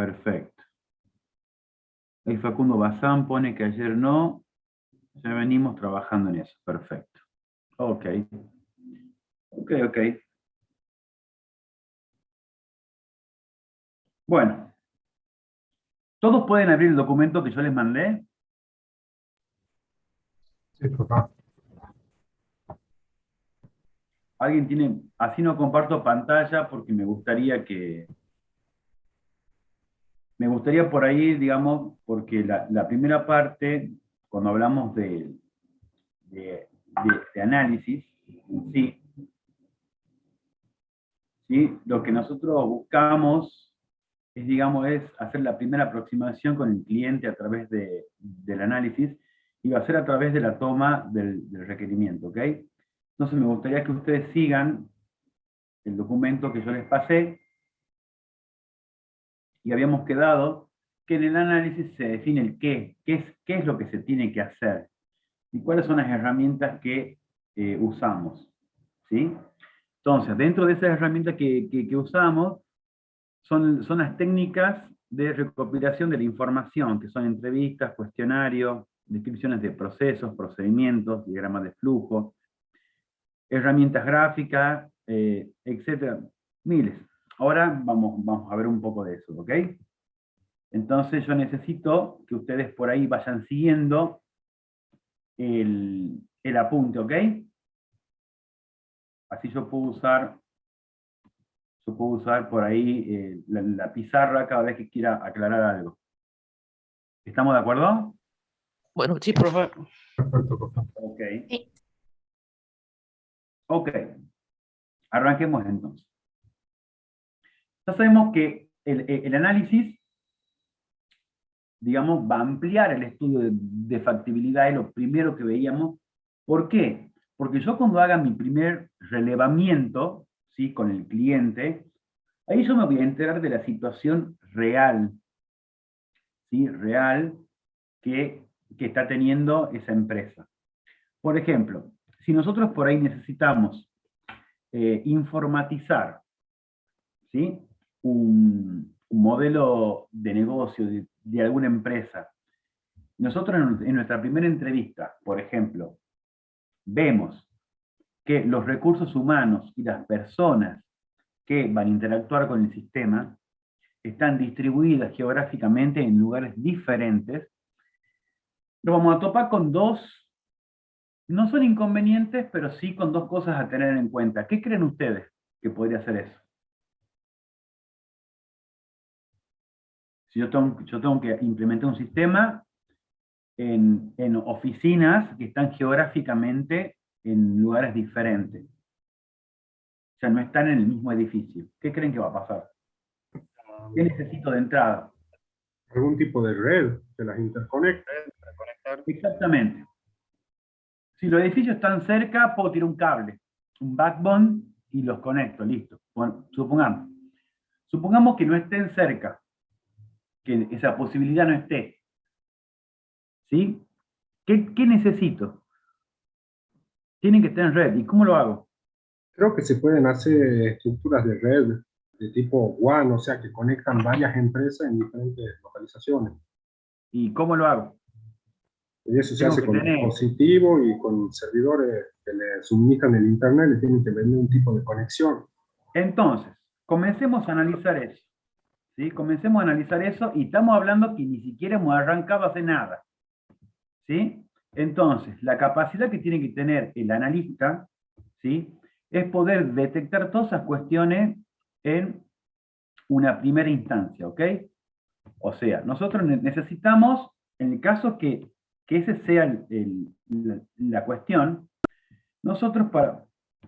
Perfecto. Ahí Facundo Bazán pone que ayer no. Ya venimos trabajando en eso. Perfecto. Ok. Ok. Bueno. ¿Todos pueden abrir el documento que yo les mandé? Sí, papá. ¿Alguien tiene...? Así no comparto pantalla porque me gustaría por ahí, digamos, porque la primera parte, cuando hablamos de análisis, sí, ¿sí? Lo que nosotros buscamos es, digamos, es hacer la primera aproximación con el cliente a través del análisis y va a ser a través de la toma del requerimiento, ¿ok? Entonces me gustaría que ustedes sigan el documento que yo les pasé y habíamos quedado que en el análisis se define el qué es lo que se tiene que hacer y cuáles son las herramientas que usamos, ¿sí? Entonces, dentro de esas herramientas que usamos, son las técnicas de recopilación de la información, que son entrevistas, cuestionarios, descripciones de procesos, procedimientos, diagramas de flujo, herramientas gráficas, etcétera, miles. Ahora vamos a ver un poco de eso, ¿ok? Entonces yo necesito que ustedes por ahí vayan siguiendo el apunte, ¿ok? Así yo puedo usar por ahí la pizarra cada vez que quiera aclarar algo. ¿Estamos de acuerdo? Bueno, sí, profe. Perfecto, papá. Ok. Sí. Ok. Arranquemos entonces. Ya sabemos que el análisis, digamos, va a ampliar el estudio de factibilidad, es lo primero que veíamos. ¿Por qué? Porque yo cuando haga mi primer relevamiento, ¿sí?, con el cliente, ahí yo me voy a enterar de la situación real, ¿sí?, real que está teniendo esa empresa. Por ejemplo, si nosotros por ahí necesitamos informatizar, ¿sí?, un modelo de negocio de alguna empresa, nosotros en nuestra primera entrevista, por ejemplo, vemos que los recursos humanos y las personas que van a interactuar con el sistema están distribuidas geográficamente en lugares diferentes, lo vamos a topar con dos, no son inconvenientes, pero sí con dos cosas a tener en cuenta. ¿Qué creen ustedes que podría ser eso? Si yo tengo que implementar un sistema en oficinas que están geográficamente en lugares diferentes. O sea, no están en el mismo edificio. ¿Qué creen que va a pasar? ¿Qué necesito de entrada? Algún tipo de red que las interconecte. Para conectar. Exactamente. Si los edificios están cerca, puedo tirar un cable, un backbone, y los conecto, listo. Bueno, supongamos que no estén cerca, que esa posibilidad no esté. ¿Sí? ¿Qué necesito? Tienen que estar en red. ¿Y cómo lo hago? Creo que se pueden hacer estructuras de red de tipo WAN, o sea, que conectan varias empresas en diferentes localizaciones. ¿Y cómo lo hago? Y eso se Tengo hace que con tener. dispositivos y con servidores que le suministran el internet, le tienen que vender un tipo de conexión. Entonces, comencemos a analizar eso. ¿Sí? Comencemos a analizar eso y estamos hablando que ni siquiera hemos arrancado a hacer nada. ¿Sí? Entonces, la capacidad que tiene que tener el analista, ¿sí?, es poder detectar todas esas cuestiones en una primera instancia, ¿ok? O sea, nosotros necesitamos, en el caso que ese sea la cuestión, nosotros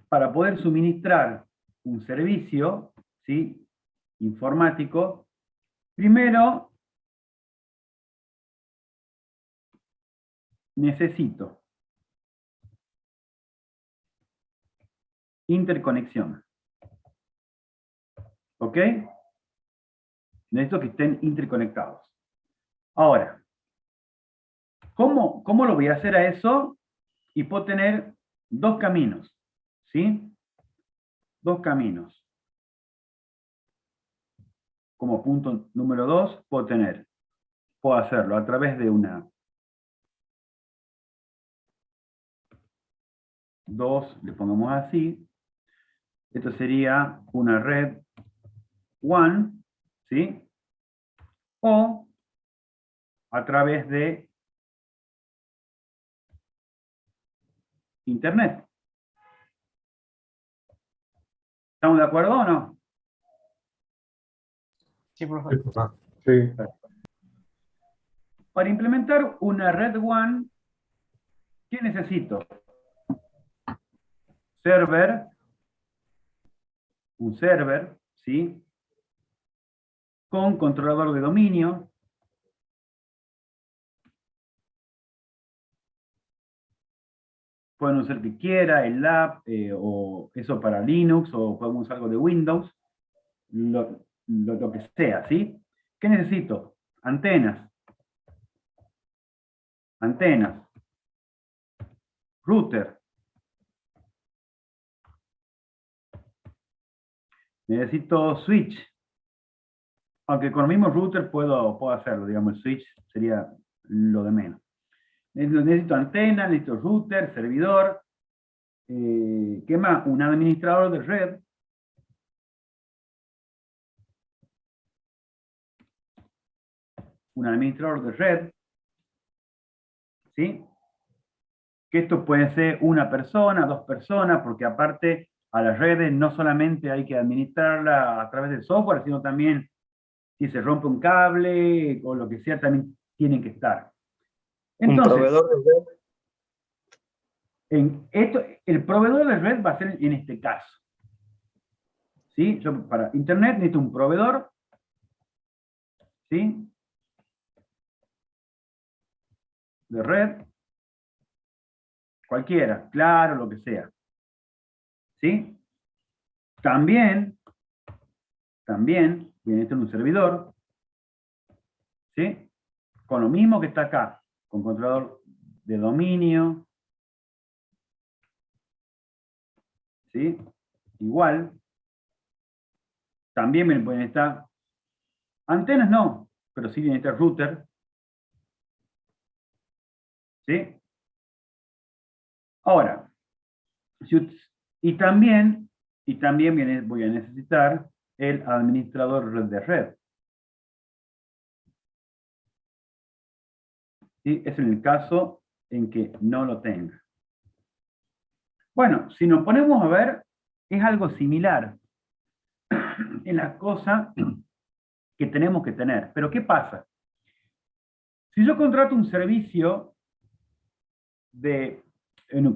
para poder suministrar un servicio, ¿sí?, informático, primero necesito interconexión, ¿ok? Necesito que estén interconectados. Ahora, ¿cómo lo voy a hacer a eso? Y puedo tener dos caminos, ¿sí? Dos caminos. como punto número 2, puedo hacerlo a través de una 2, le pongamos así. Esto sería una red WAN, ¿sí? O a través de Internet. ¿Estamos de acuerdo o no? Sí, profe. Sí, profe. Sí. Para implementar una red WAN, ¿qué necesito? Un server, ¿sí? Con controlador de dominio. Pueden usar el que quiera, el lab, o eso para Linux, o podemos usar algo de Windows, lo que sea, ¿sí? ¿Qué necesito? Antenas. Router. Necesito switch. Aunque con el mismo router puedo hacerlo, digamos, el switch sería lo de menos. Necesito antena, necesito router, servidor. ¿Qué más? Un administrador de red. Un administrador de red. ¿Sí? Que esto puede ser una persona, dos personas, porque aparte a las redes no solamente hay que administrarla a través del software, sino también si se rompe un cable o lo que sea, también tienen que estar. Un Entonces, proveedor de red. el proveedor de red va a ser en este caso. ¿Sí? Yo para Internet necesito un proveedor, ¿sí? De red, cualquiera, claro, lo que sea. ¿Sí? También voy a necesitar un servidor, ¿sí? Con lo mismo que está acá, con controlador de dominio, ¿sí? Igual. También me pueden estar antenas, no, pero sí viene este router, ¿sí? Ahora, y también voy a necesitar el administrador de red. ¿Sí? Es en el caso en que no lo tenga. Bueno, si nos ponemos a ver, es algo similar en las cosas que tenemos que tener. Pero ¿qué pasa? Si yo contrato un servicio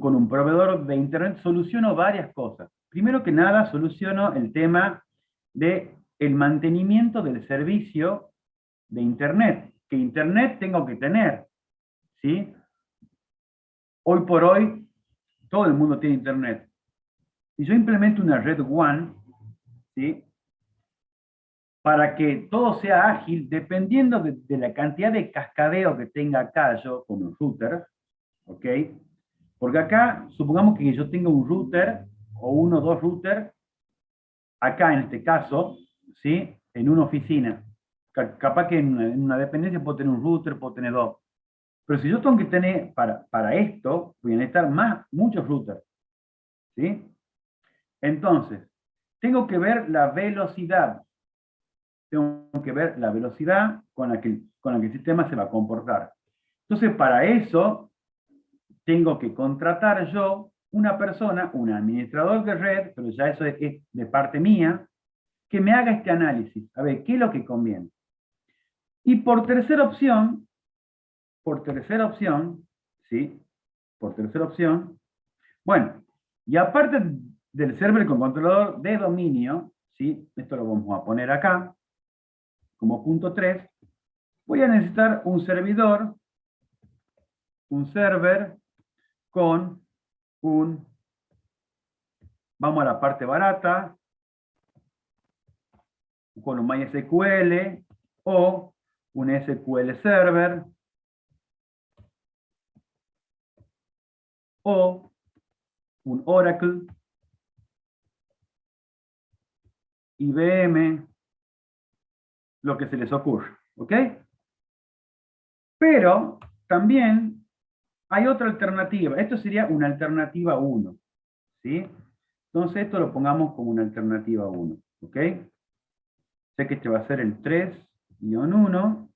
con un proveedor de Internet, soluciono varias cosas. Primero que nada, soluciono el tema del mantenimiento del servicio de Internet. Que Internet tengo que tener, ¿sí? Hoy por hoy, todo el mundo tiene Internet. Si yo implemento una red WAN, ¿sí? Para que todo sea ágil, dependiendo de la cantidad de cascadeo que tenga acá yo con un router, ¿ok? Porque acá, supongamos que yo tenga un router, o uno o dos routers, acá en este caso, ¿sí? En una oficina. Capaz que en una dependencia puedo tener un router, puedo tener dos. Pero si yo tengo que tener, para esto, voy a necesitar muchos routers, ¿sí? Entonces, tengo que ver la velocidad. Tengo que ver la velocidad con la que el sistema se va a comportar. Entonces, para eso, tengo que contratar yo una persona, un administrador de red, pero ya eso es de parte mía, que me haga este análisis. A ver, ¿qué es lo que conviene? Y por tercera opción, ¿sí? Por tercera opción, bueno, y aparte del server con controlador de dominio, ¿sí? Esto lo vamos a poner acá, como punto 3, voy a necesitar un servidor, un server con vamos a la parte barata, con un MySQL o un SQL Server o un Oracle, IBM, lo que se les ocurre, ¿ok? Pero también hay otra alternativa. Esto sería una alternativa 1, ¿sí? Entonces esto lo pongamos como una alternativa 1, ¿ok? Sé que este va a ser el 3-1,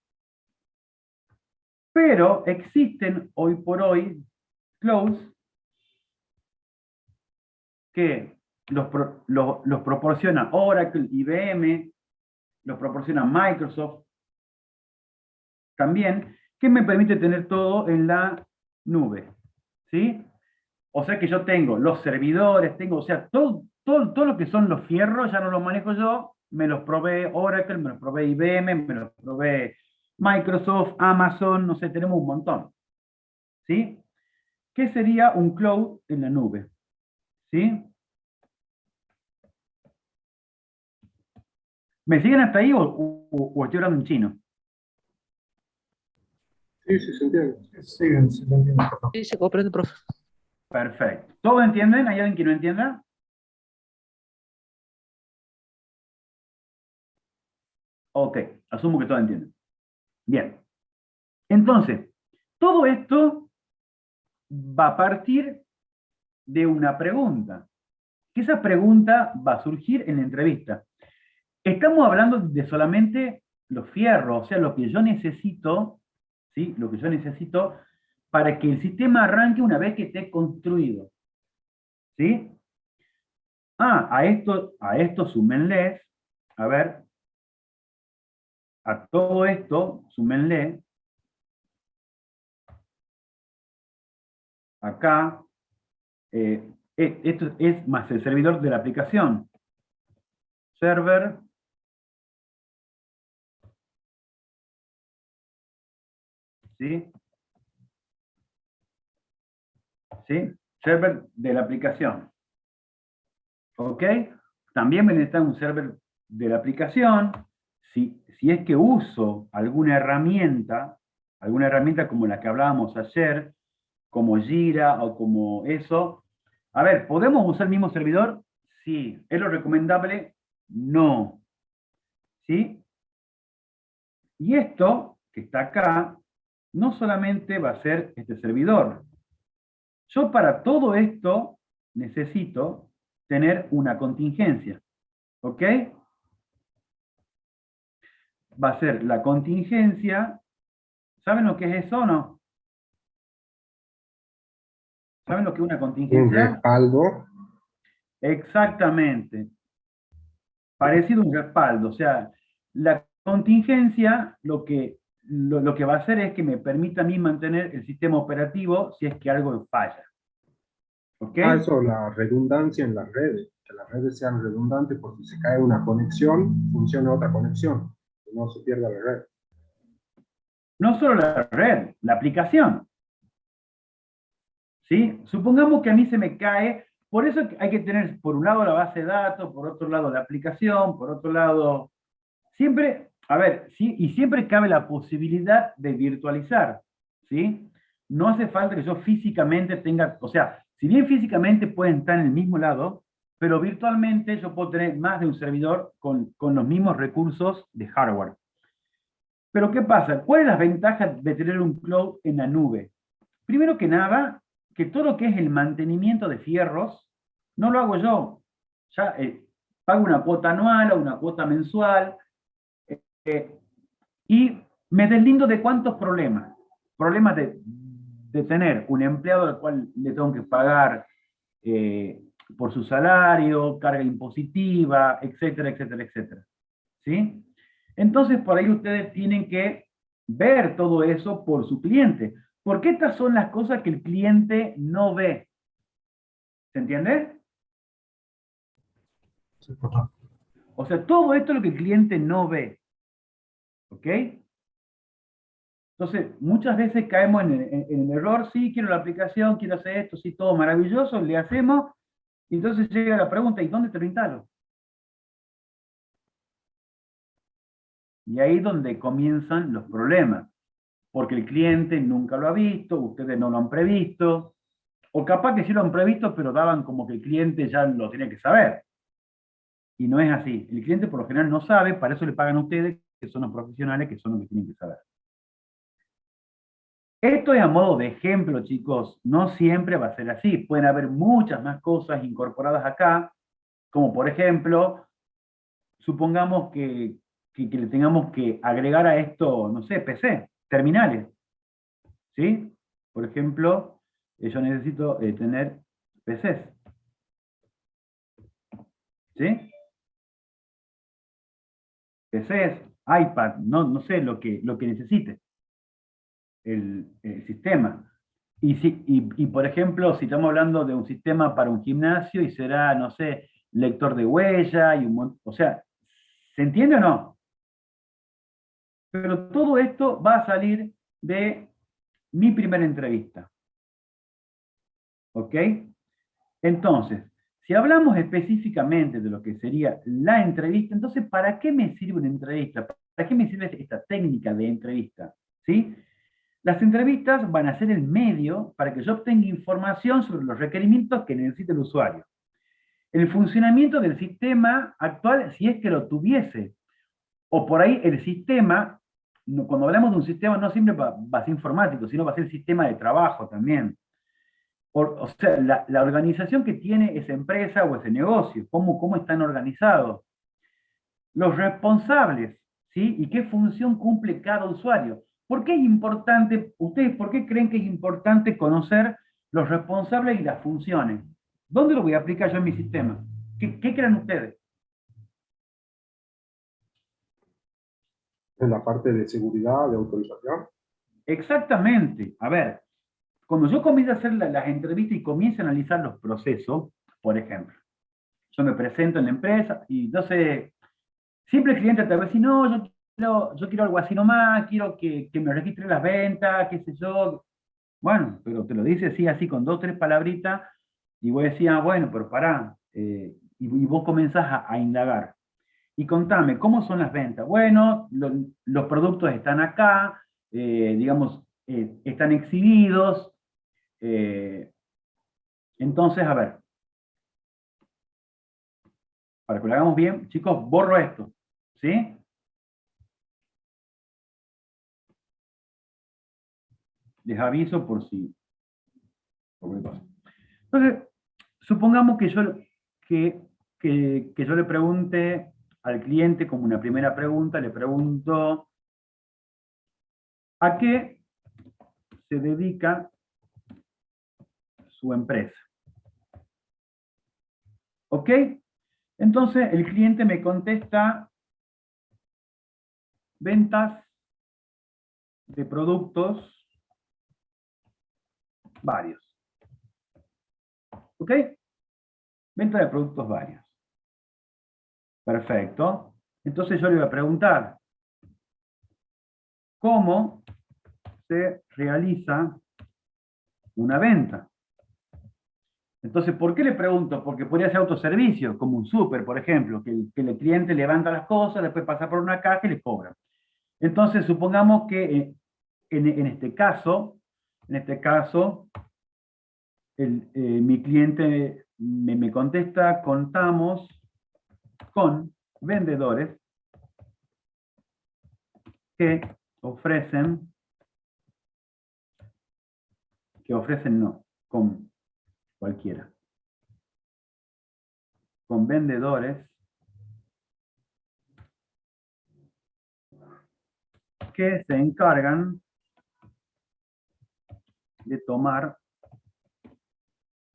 pero existen hoy por hoy clouds que los proporciona Oracle, IBM, los proporciona Microsoft también, que me permite tener todo en la nube, ¿sí? O sea que yo tengo los servidores, tengo, o sea, todo lo que son los fierros, ya no los manejo yo, me los provee Oracle, me los provee IBM, me los provee Microsoft, Amazon, no sé, tenemos un montón, ¿sí? ¿Qué sería un cloud en la nube? ¿Sí? ¿Me siguen hasta ahí o estoy hablando en chino? Sí, sí, se entiende. Sí, lo entiendo. Sí, se comprende, profe. Perfecto. ¿Todos entienden? ¿Hay alguien que no entienda? Ok, asumo que todos entienden. Bien. Entonces, todo esto va a partir de una pregunta. Que esa pregunta va a surgir en la entrevista. Estamos hablando de solamente los fierros, o sea, lo que yo necesito, ¿sí? Lo que yo necesito para que el sistema arranque una vez que esté construido. ¿Sí? A esto súmenles, a ver, a todo esto súmenle, acá, esto es más el servidor de la aplicación. Server, ¿sí? ¿Sí? Server de la aplicación. ¿Ok? También me necesita un server de la aplicación. Si es que uso alguna herramienta como la que hablábamos ayer, como Jira o como eso. A ver, ¿podemos usar el mismo servidor? Sí. ¿Es lo recomendable? No. ¿Sí? Y esto, que está acá, no solamente va a ser este servidor. Yo para todo esto necesito tener una contingencia. ¿Ok? Va a ser la contingencia. ¿Saben lo que es eso o no? ¿Saben lo que es una Un contingencia? respaldo. Exactamente. Parecido a un respaldo. O sea, la contingencia lo que va a hacer es que me permita a mí mantener el sistema operativo si es que algo falla. ¿Ok? Eso, la redundancia en las redes. Que las redes sean redundantes por si se cae una conexión, funciona otra conexión. Que no se pierda la red. No solo la red, la aplicación. ¿Sí? Supongamos que a mí se me cae, por eso hay que tener por un lado la base de datos, por otro lado la aplicación, por otro lado, siempre, a ver, ¿sí? Y siempre cabe la posibilidad de virtualizar, ¿sí? No hace falta que yo físicamente tenga, o sea, si bien físicamente pueden estar en el mismo lado, pero virtualmente yo puedo tener más de un servidor con los mismos recursos de hardware. Pero ¿qué pasa? ¿Cuáles son las ventajas de tener un cloud en la nube? Primero que nada, que todo lo que es el mantenimiento de fierros, no lo hago yo. Ya pago una cuota anual o una cuota mensual eh, y me deslindo de cuántos problemas. Problemas de tener un empleado al cual le tengo que pagar por su salario, carga impositiva, etcétera, etcétera, etcétera. ¿Sí? Entonces, por ahí ustedes tienen que ver todo eso por su cliente. Porque estas son las cosas que el cliente no ve. ¿Se entiende? Sí, profe. O sea, todo esto es lo que el cliente no ve. ¿Ok? Entonces, muchas veces caemos en el error, sí, quiero la aplicación, quiero hacer esto, sí, todo maravilloso, le hacemos, y entonces llega la pregunta, ¿y dónde te lo instalo? Y ahí es donde comienzan los problemas, porque el cliente nunca lo ha visto, ustedes no lo han previsto, o capaz que sí lo han previsto, pero daban como que el cliente ya lo tenía que saber. Y no es así. El cliente por lo general no sabe, para eso le pagan a ustedes que son los profesionales, que son los que tienen que saber. Esto es a modo de ejemplo, chicos, no siempre va a ser así. Pueden haber muchas más cosas incorporadas acá, como por ejemplo, supongamos que le tengamos que agregar a esto, no sé, PC, terminales, ¿sí? Por ejemplo, yo necesito tener PCs, ¿sí? PCs, iPad, no sé lo que necesite el sistema. Y, por ejemplo, si estamos hablando de un sistema para un gimnasio y será, no sé, lector de huella, o sea, ¿se entiende o no? Pero todo esto va a salir de mi primera entrevista. ¿Ok? Entonces, si hablamos específicamente de lo que sería la entrevista, entonces, ¿para qué me sirve una entrevista? ¿Para qué me sirve esta técnica de entrevista? ¿Sí? Las entrevistas van a ser el medio para que yo obtenga información sobre los requerimientos que necesita el usuario. El funcionamiento del sistema actual, si es que lo tuviese, o por ahí el sistema, cuando hablamos de un sistema no siempre va a ser informático, sino va a ser el sistema de trabajo también. O sea, la organización que tiene esa empresa o ese negocio, cómo están organizados, los responsables, ¿sí? Y qué función cumple cada usuario. ¿Por qué es importante, ustedes por qué creen que es importante conocer los responsables y las funciones? ¿Dónde lo voy a aplicar yo en mi sistema? ¿Qué creen ustedes? En la parte de seguridad, de autorización. Exactamente. A ver, cuando yo comienzo a hacer las entrevistas y comienzo a analizar los procesos, por ejemplo, yo me presento en la empresa y entonces siempre el cliente te va a decir, no, yo quiero algo así nomás, quiero que me registre las ventas, qué sé yo. Bueno, pero te lo dice así con dos, tres palabritas, y vos decís, ah, bueno, pero pará, y vos comenzás a indagar. Y contame, ¿cómo son las ventas? Bueno, los productos están acá, digamos, están exhibidos. Entonces, a ver, para que lo hagamos bien, chicos, borro esto, ¿sí? Les aviso por si... Entonces, supongamos que yo le pregunte al cliente como una primera pregunta, le pregunto, ¿a qué se dedica su empresa? ¿Ok? Entonces el cliente me contesta ventas de productos varios. ¿Ok? Venta de productos varios. Perfecto. Entonces yo le voy a preguntar, ¿cómo se realiza una venta? Entonces, ¿por qué le pregunto? Porque podría ser autoservicio, como un súper, por ejemplo, que el cliente levanta las cosas, después pasa por una caja y le cobra. Entonces, supongamos que en este caso, mi cliente me contesta, contamos con vendedores que ofrecen no, con cualquiera, con vendedores que se encargan de tomar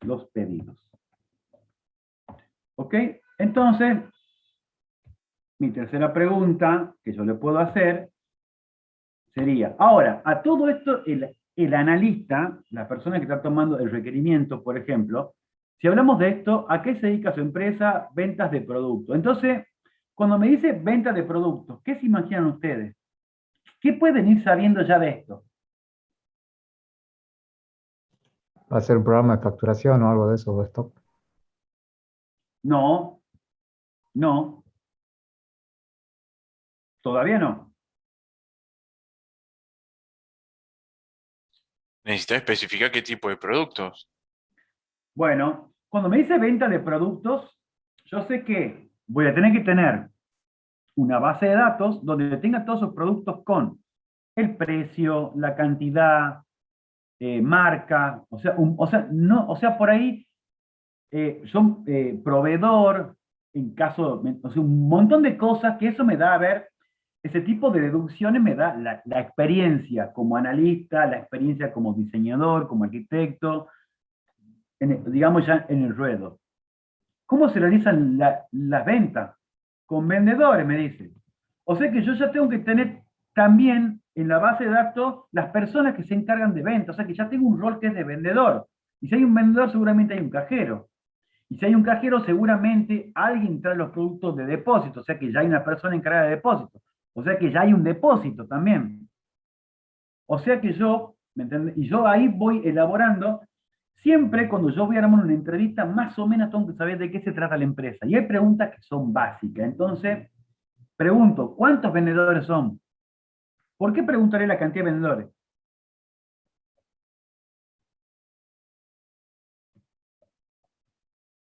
los pedidos. ¿Ok? Entonces, mi tercera pregunta que yo le puedo hacer sería, ahora, a todo esto, el analista, la persona que está tomando el requerimiento, por ejemplo, si hablamos de esto, ¿a qué se dedica su empresa? Ventas de productos. Entonces, cuando me dice venta de productos, ¿qué se imaginan ustedes? ¿Qué pueden ir sabiendo ya de esto? Va a ser un programa de facturación o algo de eso, o stock. No, no, todavía no. Necesitas especificar qué tipo de productos. Bueno, cuando me dice venta de productos, yo sé que voy a tener que tener una base de datos donde tenga todos sus productos con el precio, la cantidad, marca, no, o sea, por ahí yo proveedor, en caso, o sea, un montón de cosas que eso me da a ver, ese tipo de deducciones me da la experiencia como analista, la experiencia como diseñador, como arquitecto, digamos ya en el ruedo. ¿Cómo se realizan las ventas? Con vendedores, me dice. O sea que yo ya tengo que tener también en la base de datos las personas que se encargan de ventas. O sea que ya tengo un rol que es de vendedor. Y si hay un vendedor, seguramente hay un cajero. Y si hay un cajero, seguramente alguien trae los productos de depósito. O sea que ya hay una persona encargada de depósito. O sea que ya hay un depósito también. O sea que yo, ¿me entiendes? Y yo ahí voy elaborando. Siempre cuando yo voy a armar una entrevista, más o menos tengo que saber de qué se trata la empresa. Y hay preguntas que son básicas. Entonces, pregunto, ¿cuántos vendedores son? ¿Por qué preguntaré la cantidad de vendedores?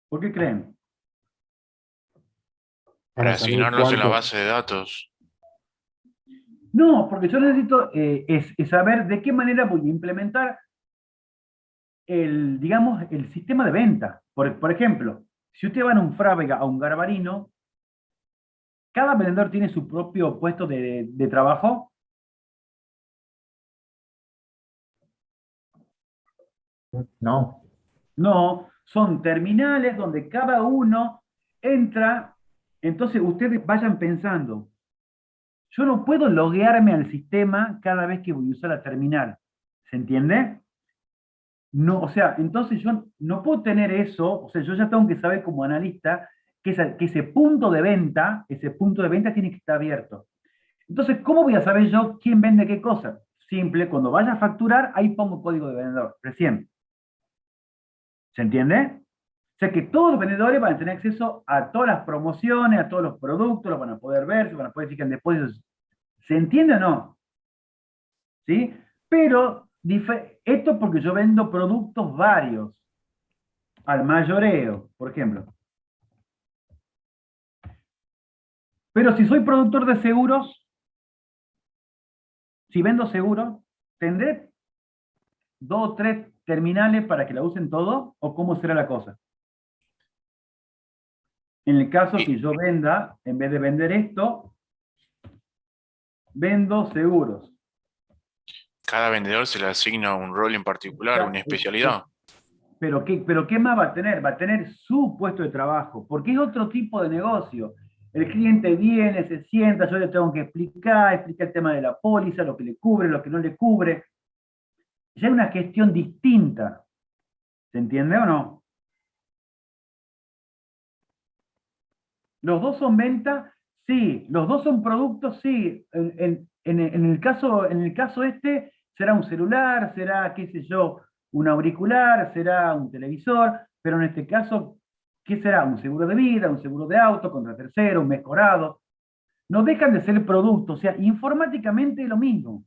¿Por qué creen? Para Para saber asignarlos en la cuánto, base de datos. No, porque yo necesito es saber de qué manera voy a implementar digamos, el sistema de venta. Por ejemplo, si usted va a un Frávega, a un Garbarino, cada vendedor tiene su propio puesto de trabajo. No, No, son terminales donde cada uno entra. Entonces ustedes vayan pensando, yo no puedo loguearme al sistema cada vez que voy a usar la terminal. ¿Se entiende? No, o sea, entonces yo no puedo tener eso, o sea, yo ya tengo que saber como analista que ese punto de venta tiene que estar abierto. Entonces, ¿cómo voy a saber yo quién vende qué cosa? Simple, cuando vaya a facturar, ahí pongo código de vendedor, recién. ¿Se entiende? O sea que todos los vendedores van a tener acceso a todas las promociones, a todos los productos, los van a poder ver, se van a poder fijar en depósitos. ¿Se entiende o no? ¿Sí? Pero esto porque yo vendo productos varios, al mayoreo, por ejemplo. Pero si soy productor de seguros, si vendo seguros, ¿tendré dos o tres terminales para que la usen todo? ¿O cómo será la cosa? En el caso Y que yo venda, en vez de vender esto, vendo seguros. cada vendedor se le asigna un rol en O particular, una sea, especialidad. pero ¿qué más va a tener? Va a tener su puesto de trabajo, porque es otro tipo de negocio. El cliente viene, se sienta, yo le tengo que explicar el tema de la póliza, lo que le cubre, lo que no le cubre. Ya es una gestión distinta. ¿Se entiende o no? Los dos son venta, sí. Los dos son productos, sí. En el caso este, será un celular, será, qué sé yo, un auricular, será un televisor, pero en este caso, ¿qué será? Un seguro de vida, un seguro de auto contra tercero, un mejorado. No dejan de ser productos, o sea, informáticamente es lo mismo.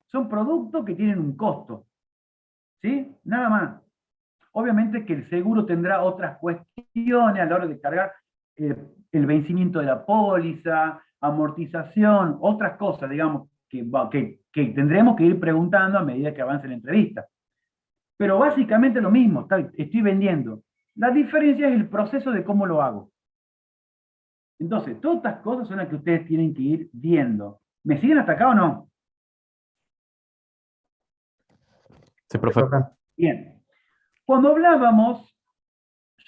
Son productos que tienen un costo, ¿sí? Nada más. Obviamente que el seguro tendrá otras cuestiones a la hora de cargar el vencimiento de la póliza, amortización, otras cosas, digamos, que tendremos que ir preguntando a medida que avance la entrevista. Pero básicamente lo mismo, estoy vendiendo. La diferencia es el proceso de cómo lo hago. Entonces, todas estas cosas son las que ustedes tienen que ir viendo. ¿Me siguen hasta acá o no? Sí, profe. Bien. Cuando hablábamos,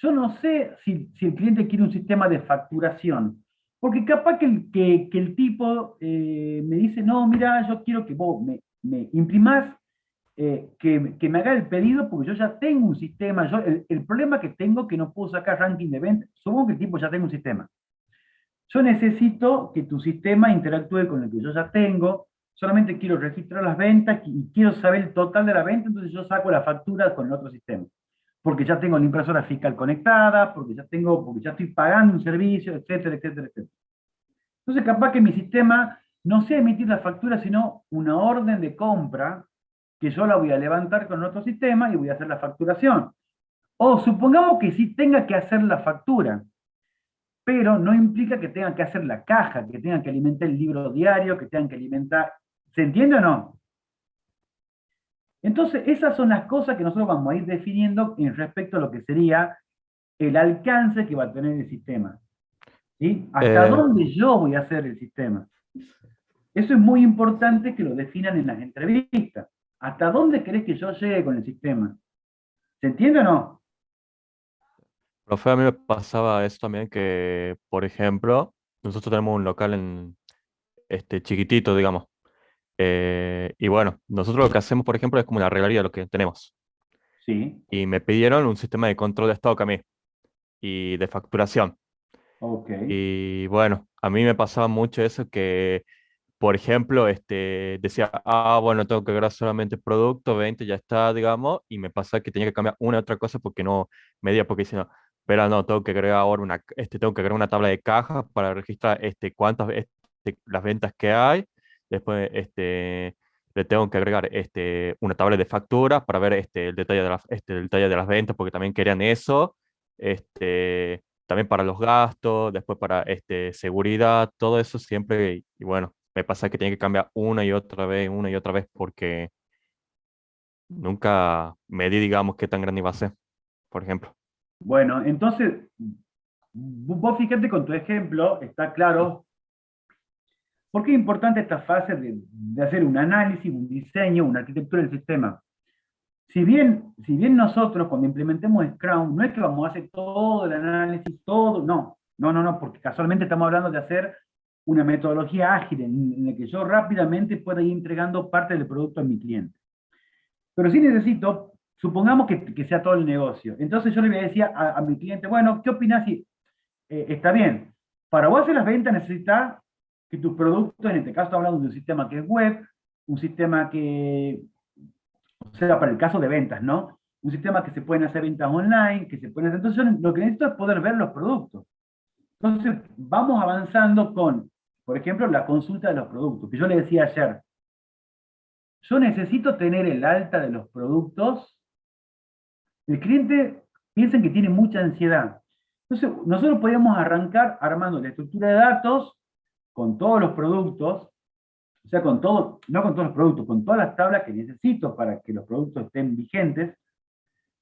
yo no sé si el cliente quiere un sistema de facturación, porque capaz que el tipo me dice, no, mira, yo quiero que vos me imprimás, que me haga el pedido, porque yo ya tengo un sistema. El problema que tengo es que no puedo sacar ranking de venta. Supongo que el tipo ya tengo un sistema. Yo necesito que tu sistema interactúe con el que yo ya tengo. Solamente quiero registrar las ventas y quiero saber el total de la venta, entonces yo saco la factura con el otro sistema. Porque ya tengo la impresora fiscal conectada, porque ya estoy pagando un servicio, etcétera, etcétera, etcétera. Entonces, capaz que mi sistema no sea emitir la factura, sino una orden de compra que yo la voy a levantar con otro sistema y voy a hacer la facturación. O supongamos que sí tenga que hacer la factura. pero no implica que tengan que hacer la caja, que tengan que alimentar el libro diario, que tengan que alimentar... ¿Se entiende o no? Entonces, esas son las cosas que nosotros vamos a ir definiendo en respecto a lo que sería el alcance que va a tener el sistema. ¿Sí? ¿Hasta Eh, dónde yo voy a hacer el sistema? Eso es muy importante que lo definan en las entrevistas. ¿Hasta dónde querés que yo llegue con el sistema? ¿Se entiende o no? Profe, a mí me pasaba eso también que, por ejemplo, nosotros tenemos un local en chiquitito, digamos. Y bueno, nosotros lo que hacemos, por ejemplo, es como una reglaría de lo que tenemos. Sí, Y me pidieron un sistema de control de stock a mí y de facturación. ok. Y bueno, a mí me pasaba mucho eso que, por ejemplo, decía, bueno, tengo que agregar solamente producto, 20 ya está, digamos, y me pasa que tenía que cambiar una otra cosa porque no medía, porque dice, no, espera, no, tengo que agregar ahora tengo que agregar una tabla de cajas para registrar cuántas, las ventas que hay, después, le tengo que agregar, una tabla de facturas para ver, el detalle el detalle de las ventas, porque también querían eso, también para los gastos, después para, seguridad, todo eso siempre, y bueno. Me pasa que tiene que cambiar una y otra vez, porque nunca medí, digamos, qué tan grande iba a ser, por ejemplo. Bueno, entonces, vos fíjate con tu ejemplo, está claro, por qué es importante esta fase de hacer un análisis, un diseño, una arquitectura del sistema. Si bien nosotros cuando implementemos Scrum, no es que vamos a hacer todo el análisis, todo, no, porque casualmente estamos hablando de hacer una metodología ágil en la que yo rápidamente pueda ir entregando parte del producto a mi cliente. Pero sí necesito, supongamos que sea todo el negocio. Entonces yo le voy a decir a mi cliente, bueno, ¿qué opinas si está bien? Para vos hacer las ventas necesitas que tus productos, en este caso estamos hablando de un sistema que es web, un sistema que, o sea, para el caso de ventas, ¿no? Un sistema que se pueden hacer ventas online, que se pueden hacer... Entonces yo lo que necesito es poder ver los productos. Entonces vamos avanzando con, por ejemplo, la consulta de los productos, que yo le decía ayer, yo necesito tener el alta de los productos. El cliente piensa que tiene mucha ansiedad. Entonces, nosotros podemos arrancar armando la estructura de datos con todos los productos, o sea, con todo, no con todos los productos, con todas las tablas que necesito para que los productos estén vigentes.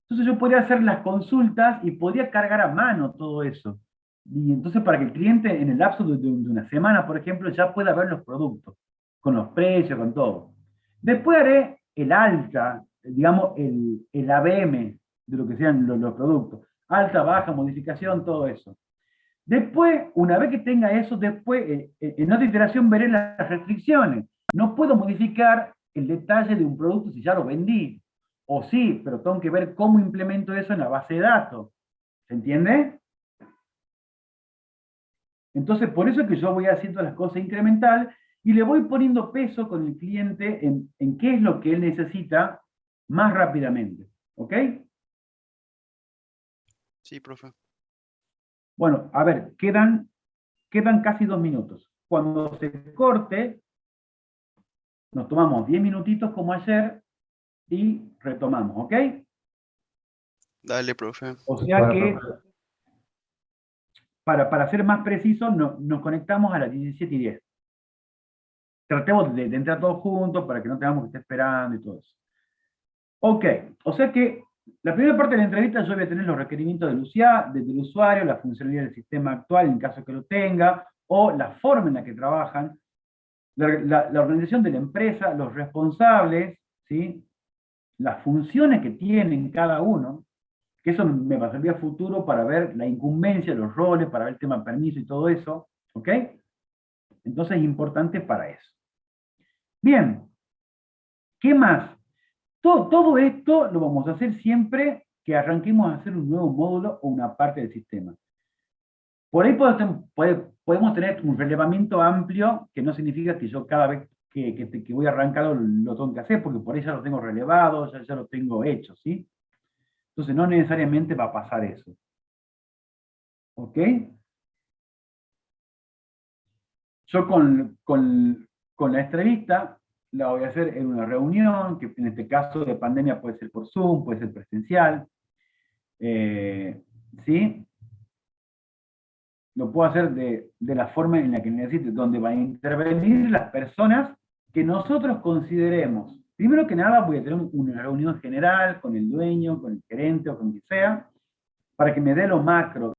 Entonces yo podría hacer las consultas y podría cargar a mano todo eso. Y entonces para que el cliente en el lapso de una semana, por ejemplo, ya pueda ver los productos, con los precios, con todo. Después haré el alta, digamos, el ABM de lo que sean los productos. Alta, baja, modificación, todo eso. Después, una vez que tenga eso, después, en otra iteración veré las restricciones. No puedo modificar el detalle de un producto si ya lo vendí. O sí, pero tengo que ver cómo implemento eso en la base de datos. ¿Se entiende? Entonces, por eso es que yo voy haciendo las cosas incremental y le voy poniendo peso con el cliente en qué es lo que él necesita más rápidamente. ¿Ok? Sí, profe. Bueno, a ver, quedan casi 2 minutos. Cuando se corte, nos tomamos 10 minutitos como ayer y retomamos, ¿ok? Dale, profe. O sea que, para ser más preciso, nos conectamos a las 17:10. Tratemos de entrar todos juntos para que no tengamos que estar esperando y todo eso. Ok, o sea que la primera parte de la entrevista yo voy a tener los requerimientos del usuario, la funcionalidad del sistema actual en caso que lo tenga, o la forma en la que trabajan, la organización de la empresa, los responsables, ¿sí? Las funciones que tienen cada uno, que eso me va a servir a futuro para ver la incumbencia, los roles, para ver el tema de permiso y todo eso, ¿ok? Entonces es importante para eso. Bien, ¿qué más? Todo esto lo vamos a hacer siempre que arranquemos a hacer un nuevo módulo o una parte del sistema. Por ahí podemos tener un relevamiento amplio, que no significa que yo cada vez que voy a arrancar lo tengo que hacer, porque por ahí ya lo tengo relevado, ya lo tengo hecho, ¿sí? Entonces no necesariamente va a pasar eso. ¿Ok? Yo con la entrevista la voy a hacer en una reunión, que en este caso de pandemia puede ser por Zoom, puede ser presencial. ¿Sí? lo puedo hacer de la forma en la que necesite, donde van a intervenir las personas que nosotros consideremos. Primero que nada voy a tener una reunión general con el dueño, con el gerente o con quien sea, para que me dé lo macro,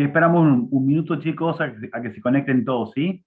Esperamos un minuto, chicos, a que se conecten todos, ¿sí?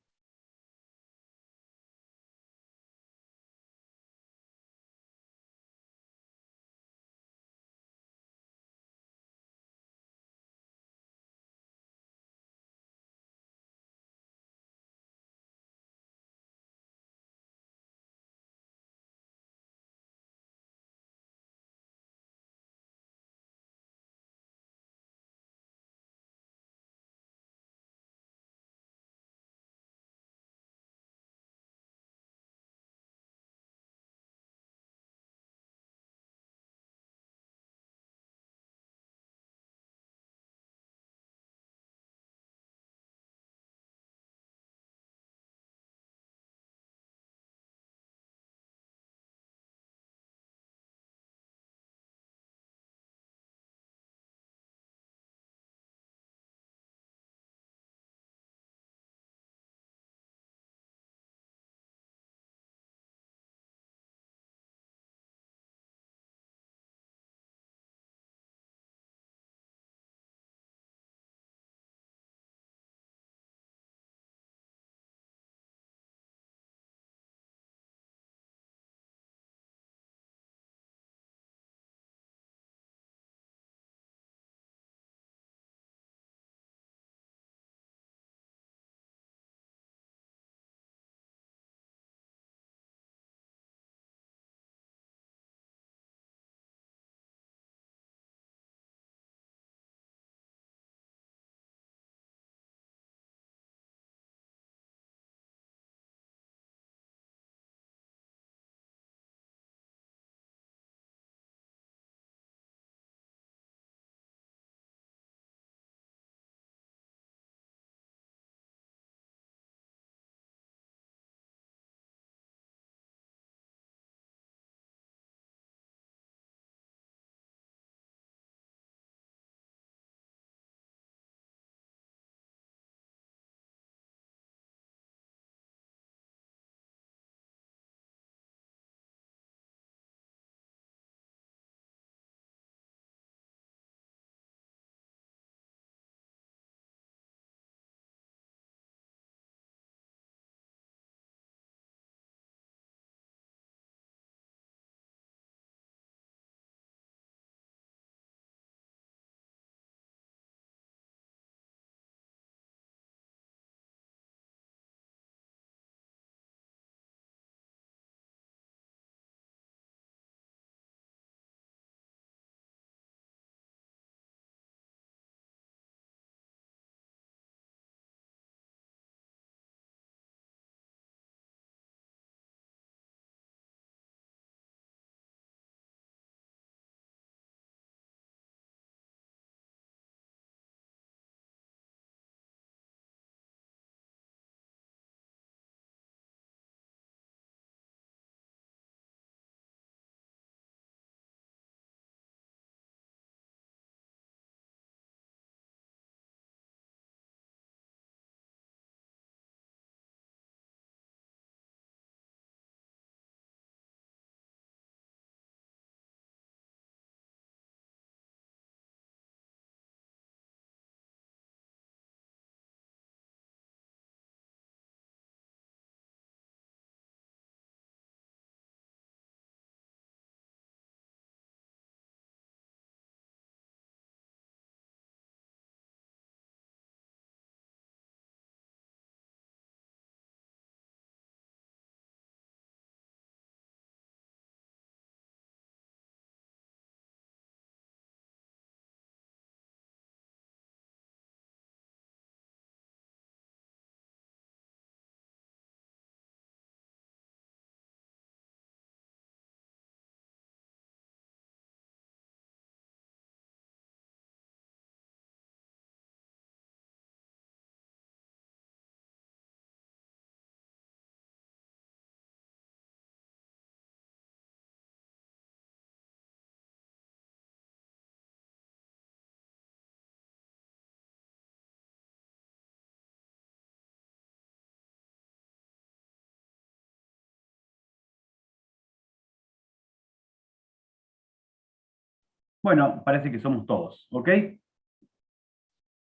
Bueno, parece que somos todos, ¿ok?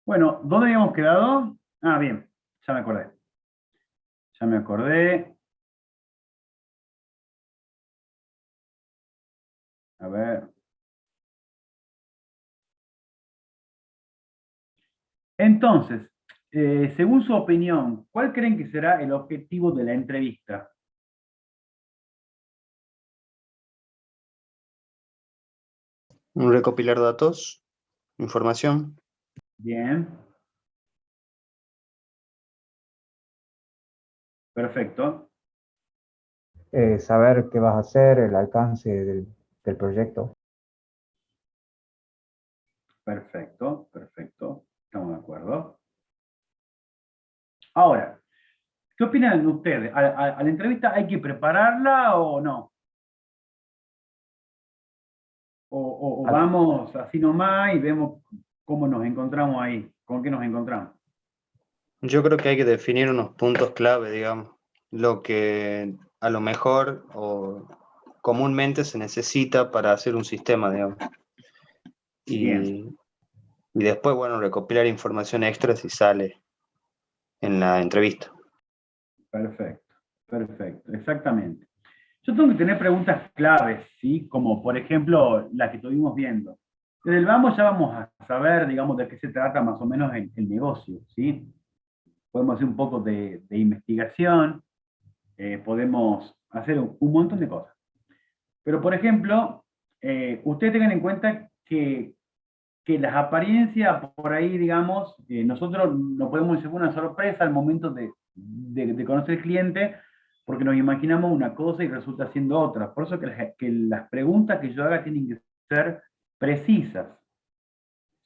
Bueno, ¿dónde habíamos quedado? Ah, bien, ya me acordé. Ya me acordé. A ver. Entonces, según su opinión, ¿cuál creen que será el objetivo de la entrevista? Recopilar datos, información. Bien, perfecto, Saber qué vas a hacer, el alcance del proyecto. perfecto, perfecto. Estamos de acuerdo. Ahora, ¿qué opinan ustedes? ¿A la entrevista hay que prepararla o no? ¿O Al- vamos así nomás y vemos cómo nos encontramos ahí? ¿Con qué nos encontramos? Yo creo que hay que definir unos puntos clave, digamos, lo que a lo mejor o comúnmente se necesita para hacer un sistema, digamos. Bien, Y después, bueno, recopilar información extra si sale en la entrevista. perfecto, perfecto, exactamente. Yo tengo que tener preguntas claves, ¿sí? Como por ejemplo la que estuvimos viendo. Desde el vamos ya vamos a saber, digamos, de qué se trata más o menos el negocio, ¿sí? Podemos hacer un poco de investigación, podemos hacer un montón de cosas. Pero por ejemplo, ustedes tengan en cuenta que las apariencias por ahí, digamos, nosotros no podemos llevar una sorpresa al momento de conocer al cliente, porque nos imaginamos una cosa y resulta siendo otra. Por eso que las preguntas que yo haga tienen que ser precisas,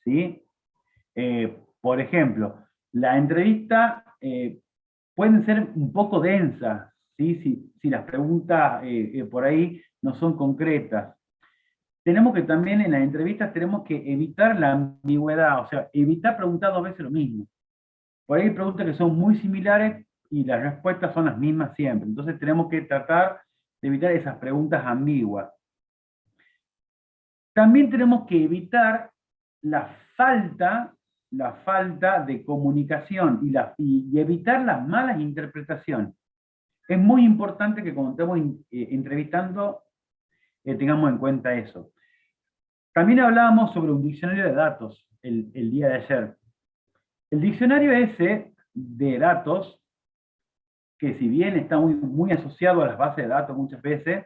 ¿sí? Por ejemplo, la entrevista pueden ser un poco densas, ¿sí? Si las preguntas por ahí no son concretas. Tenemos que también en las entrevistas tenemos que evitar la ambigüedad, o sea, evitar preguntar dos veces lo mismo. Por ahí hay preguntas que son muy similares y las respuestas son las mismas siempre. Entonces tenemos que tratar de evitar esas preguntas ambiguas. También tenemos que evitar la la falta de comunicación y evitar las malas interpretaciones. Es muy importante que cuando estemos entrevistando tengamos en cuenta eso. También hablábamos sobre un diccionario de datos el día de ayer. El diccionario ese de datos, que si bien está muy asociado a las bases de datos muchas veces,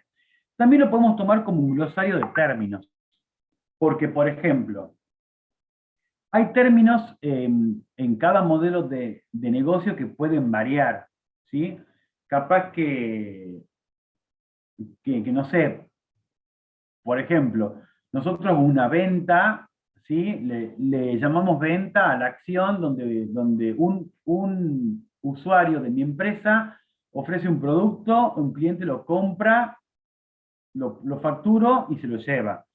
también lo podemos tomar como un glosario de términos. Porque, por ejemplo, hay términos en cada modelo de negocio que pueden variar, ¿sí? Capaz que no sé, por ejemplo, nosotros una venta, ¿sí? Le llamamos venta a la acción donde un usuario de mi empresa ofrece un producto, un cliente lo compra, lo facturo y se lo lleva.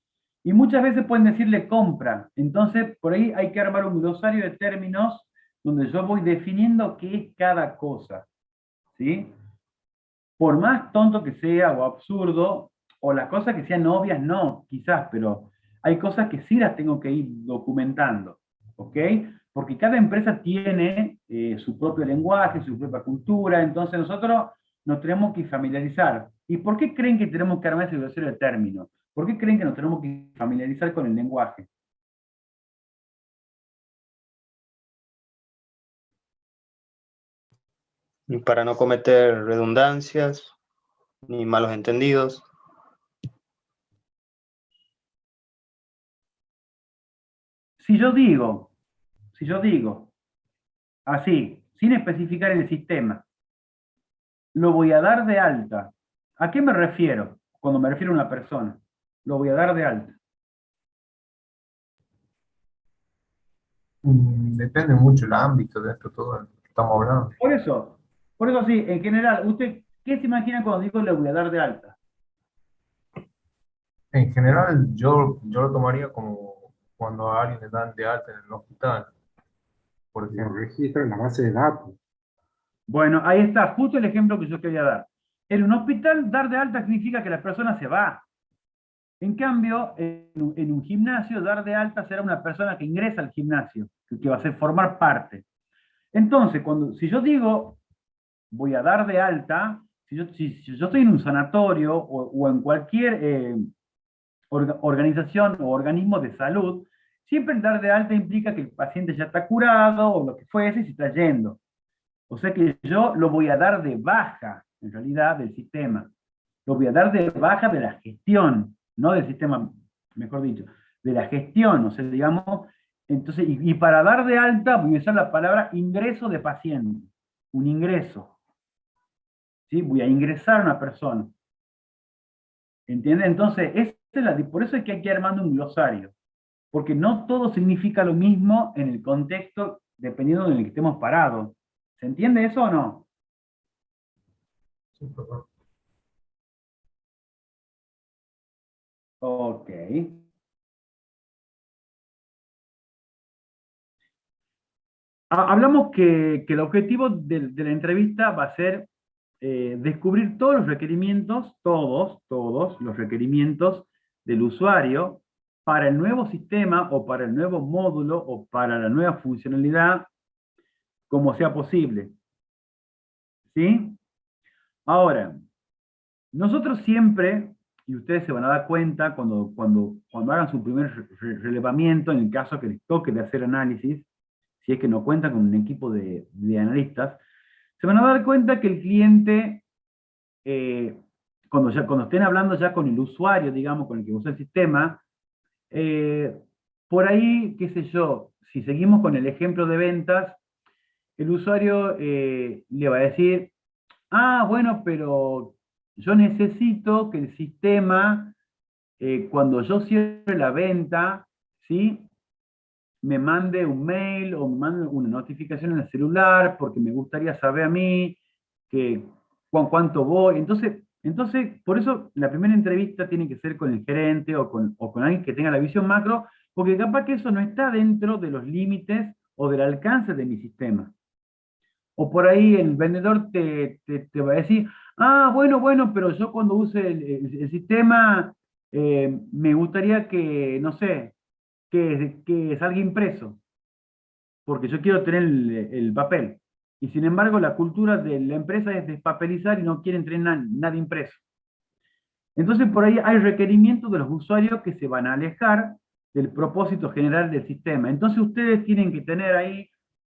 Y muchas veces pueden decirle compra. Entonces, por ahí hay que armar un glosario de términos donde yo voy definiendo qué es cada cosa, ¿sí? Por más tonto que sea o absurdo, o las cosas que sean obvias, no, quizás, pero hay cosas que sí las tengo que ir documentando, ¿ok? Porque cada empresa tiene su propio lenguaje, su propia cultura, entonces nosotros nos tenemos que familiarizar. ¿Y por qué creen que tenemos que armar ese glosario de términos? ¿Por qué creen que nos tenemos que familiarizar con el lenguaje? Y para no cometer redundancias ni malos entendidos. Si yo digo, si yo digo, así, sin especificar el sistema, lo voy a dar de alta. ¿A qué me refiero cuando me refiero a una persona? Lo voy a dar de alta. Depende mucho el ámbito de esto todo lo que estamos hablando. Por eso sí, en general, ¿usted qué se imagina cuando digo le voy a dar de alta? En general, yo lo tomaría como cuando a alguien le dan de alta en el hospital, por Lo ejemplo. registra en la base de datos. Bueno, ahí está, justo el ejemplo que yo quería dar. En un hospital, dar de alta significa que la persona se va. En cambio, en un gimnasio, dar de alta será una persona que ingresa al gimnasio, que va a ser formar parte. Entonces, si yo digo, voy a dar de alta, si yo estoy en un sanatorio o en cualquier organización o organismo de salud, siempre el dar de alta implica que el paciente ya está curado o lo que fuese y se está yendo. O sea que yo lo voy a dar de baja, en realidad, del sistema. Lo voy a dar de baja de la gestión, no del sistema, mejor dicho, de la gestión, o sea, digamos, entonces, y para dar de alta voy a usar la palabra ingreso de paciente, un ingreso. ¿Sí? Voy a ingresar a una persona. ¿Entienden? Entonces, por eso es que hay que ir armando un glosario, porque no todo significa lo mismo en el contexto, dependiendo de en el que estemos parados. ¿Se entiende eso o no? Sí, profesor. Ok. Hablamos que el objetivo de la entrevista va a ser descubrir todos los requerimientos, todos los requerimientos del usuario para el nuevo sistema o para el nuevo módulo o para la nueva funcionalidad, como sea posible. ¿Sí? Ahora, nosotros siempre, y ustedes se van a dar cuenta cuando hagan su primer relevamiento, en el caso que les toque de hacer análisis, si es que no cuentan con un equipo de analistas, se van a dar cuenta que el cliente, cuando estén hablando ya con el usuario, digamos, con el que usa el sistema, por ahí, qué sé yo, si seguimos con el ejemplo de ventas, el usuario le va a decir, ah, bueno, pero yo necesito que el sistema, cuando yo cierre la venta, ¿sí?, me mande un mail o me mande una notificación en el celular, porque me gustaría saber a mí cuánto voy. Entonces, por eso la primera entrevista tiene que ser con el gerente o con alguien que tenga la visión macro, porque capaz que eso no está dentro de los límites o del alcance de mi sistema. O por ahí el vendedor te va a decir, ah, bueno, pero yo cuando use el sistema, me gustaría que, no sé, que salga impreso, porque yo quiero tener el papel. Y sin embargo, la cultura de la empresa es despapelizar y no quieren tener nada impreso. Entonces, por ahí hay requerimientos de los usuarios que se van a alejar del propósito general del sistema. Entonces, ustedes tienen que tener ahí,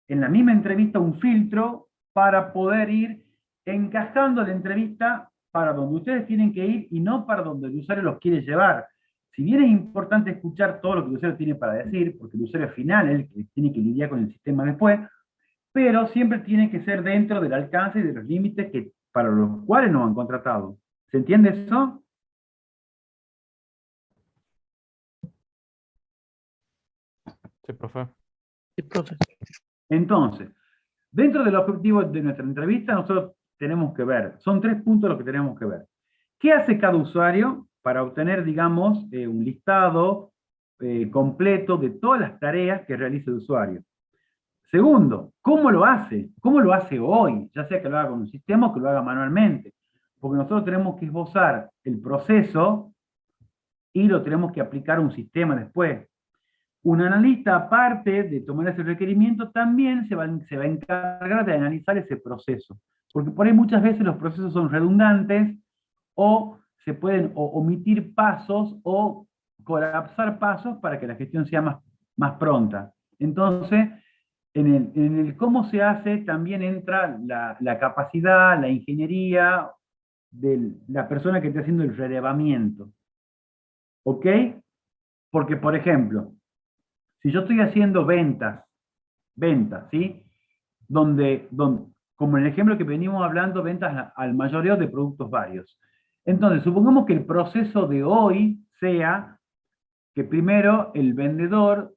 en la misma entrevista, un filtro para poder ir encajando la entrevista para donde ustedes tienen que ir y no para donde el usuario los quiere llevar. Si bien es importante escuchar todo lo que el usuario tiene para decir, porque el usuario final es el que tiene que lidiar con el sistema después, pero siempre tiene que ser dentro del alcance y de los límites para los cuales nos han contratado. ¿Se entiende eso? Sí, profe. Sí, profe. Entonces, dentro del objetivo de nuestra entrevista, nosotros tenemos que ver, son 3 puntos los que tenemos que ver. ¿Qué hace cada usuario para obtener, digamos, un listado completo de todas las tareas que realiza el usuario? Segundo, ¿cómo lo hace? ¿Cómo lo hace hoy? Ya sea que lo haga con un sistema o que lo haga manualmente. Porque nosotros tenemos que esbozar el proceso y lo tenemos que aplicar a un sistema después. Un analista, aparte de tomar ese requerimiento, también se va a encargar de analizar ese proceso. Porque por ahí muchas veces los procesos son redundantes o se pueden omitir pasos o colapsar pasos para que la gestión sea más pronta. Entonces, en el cómo se hace también entra la capacidad, la ingeniería de la persona que está haciendo el relevamiento. ¿Ok? Porque, por ejemplo, si yo estoy haciendo ventas, ¿sí? Como en el ejemplo que venimos hablando, ventas al mayoreo de productos varios. Entonces, supongamos que el proceso de hoy sea que primero el vendedor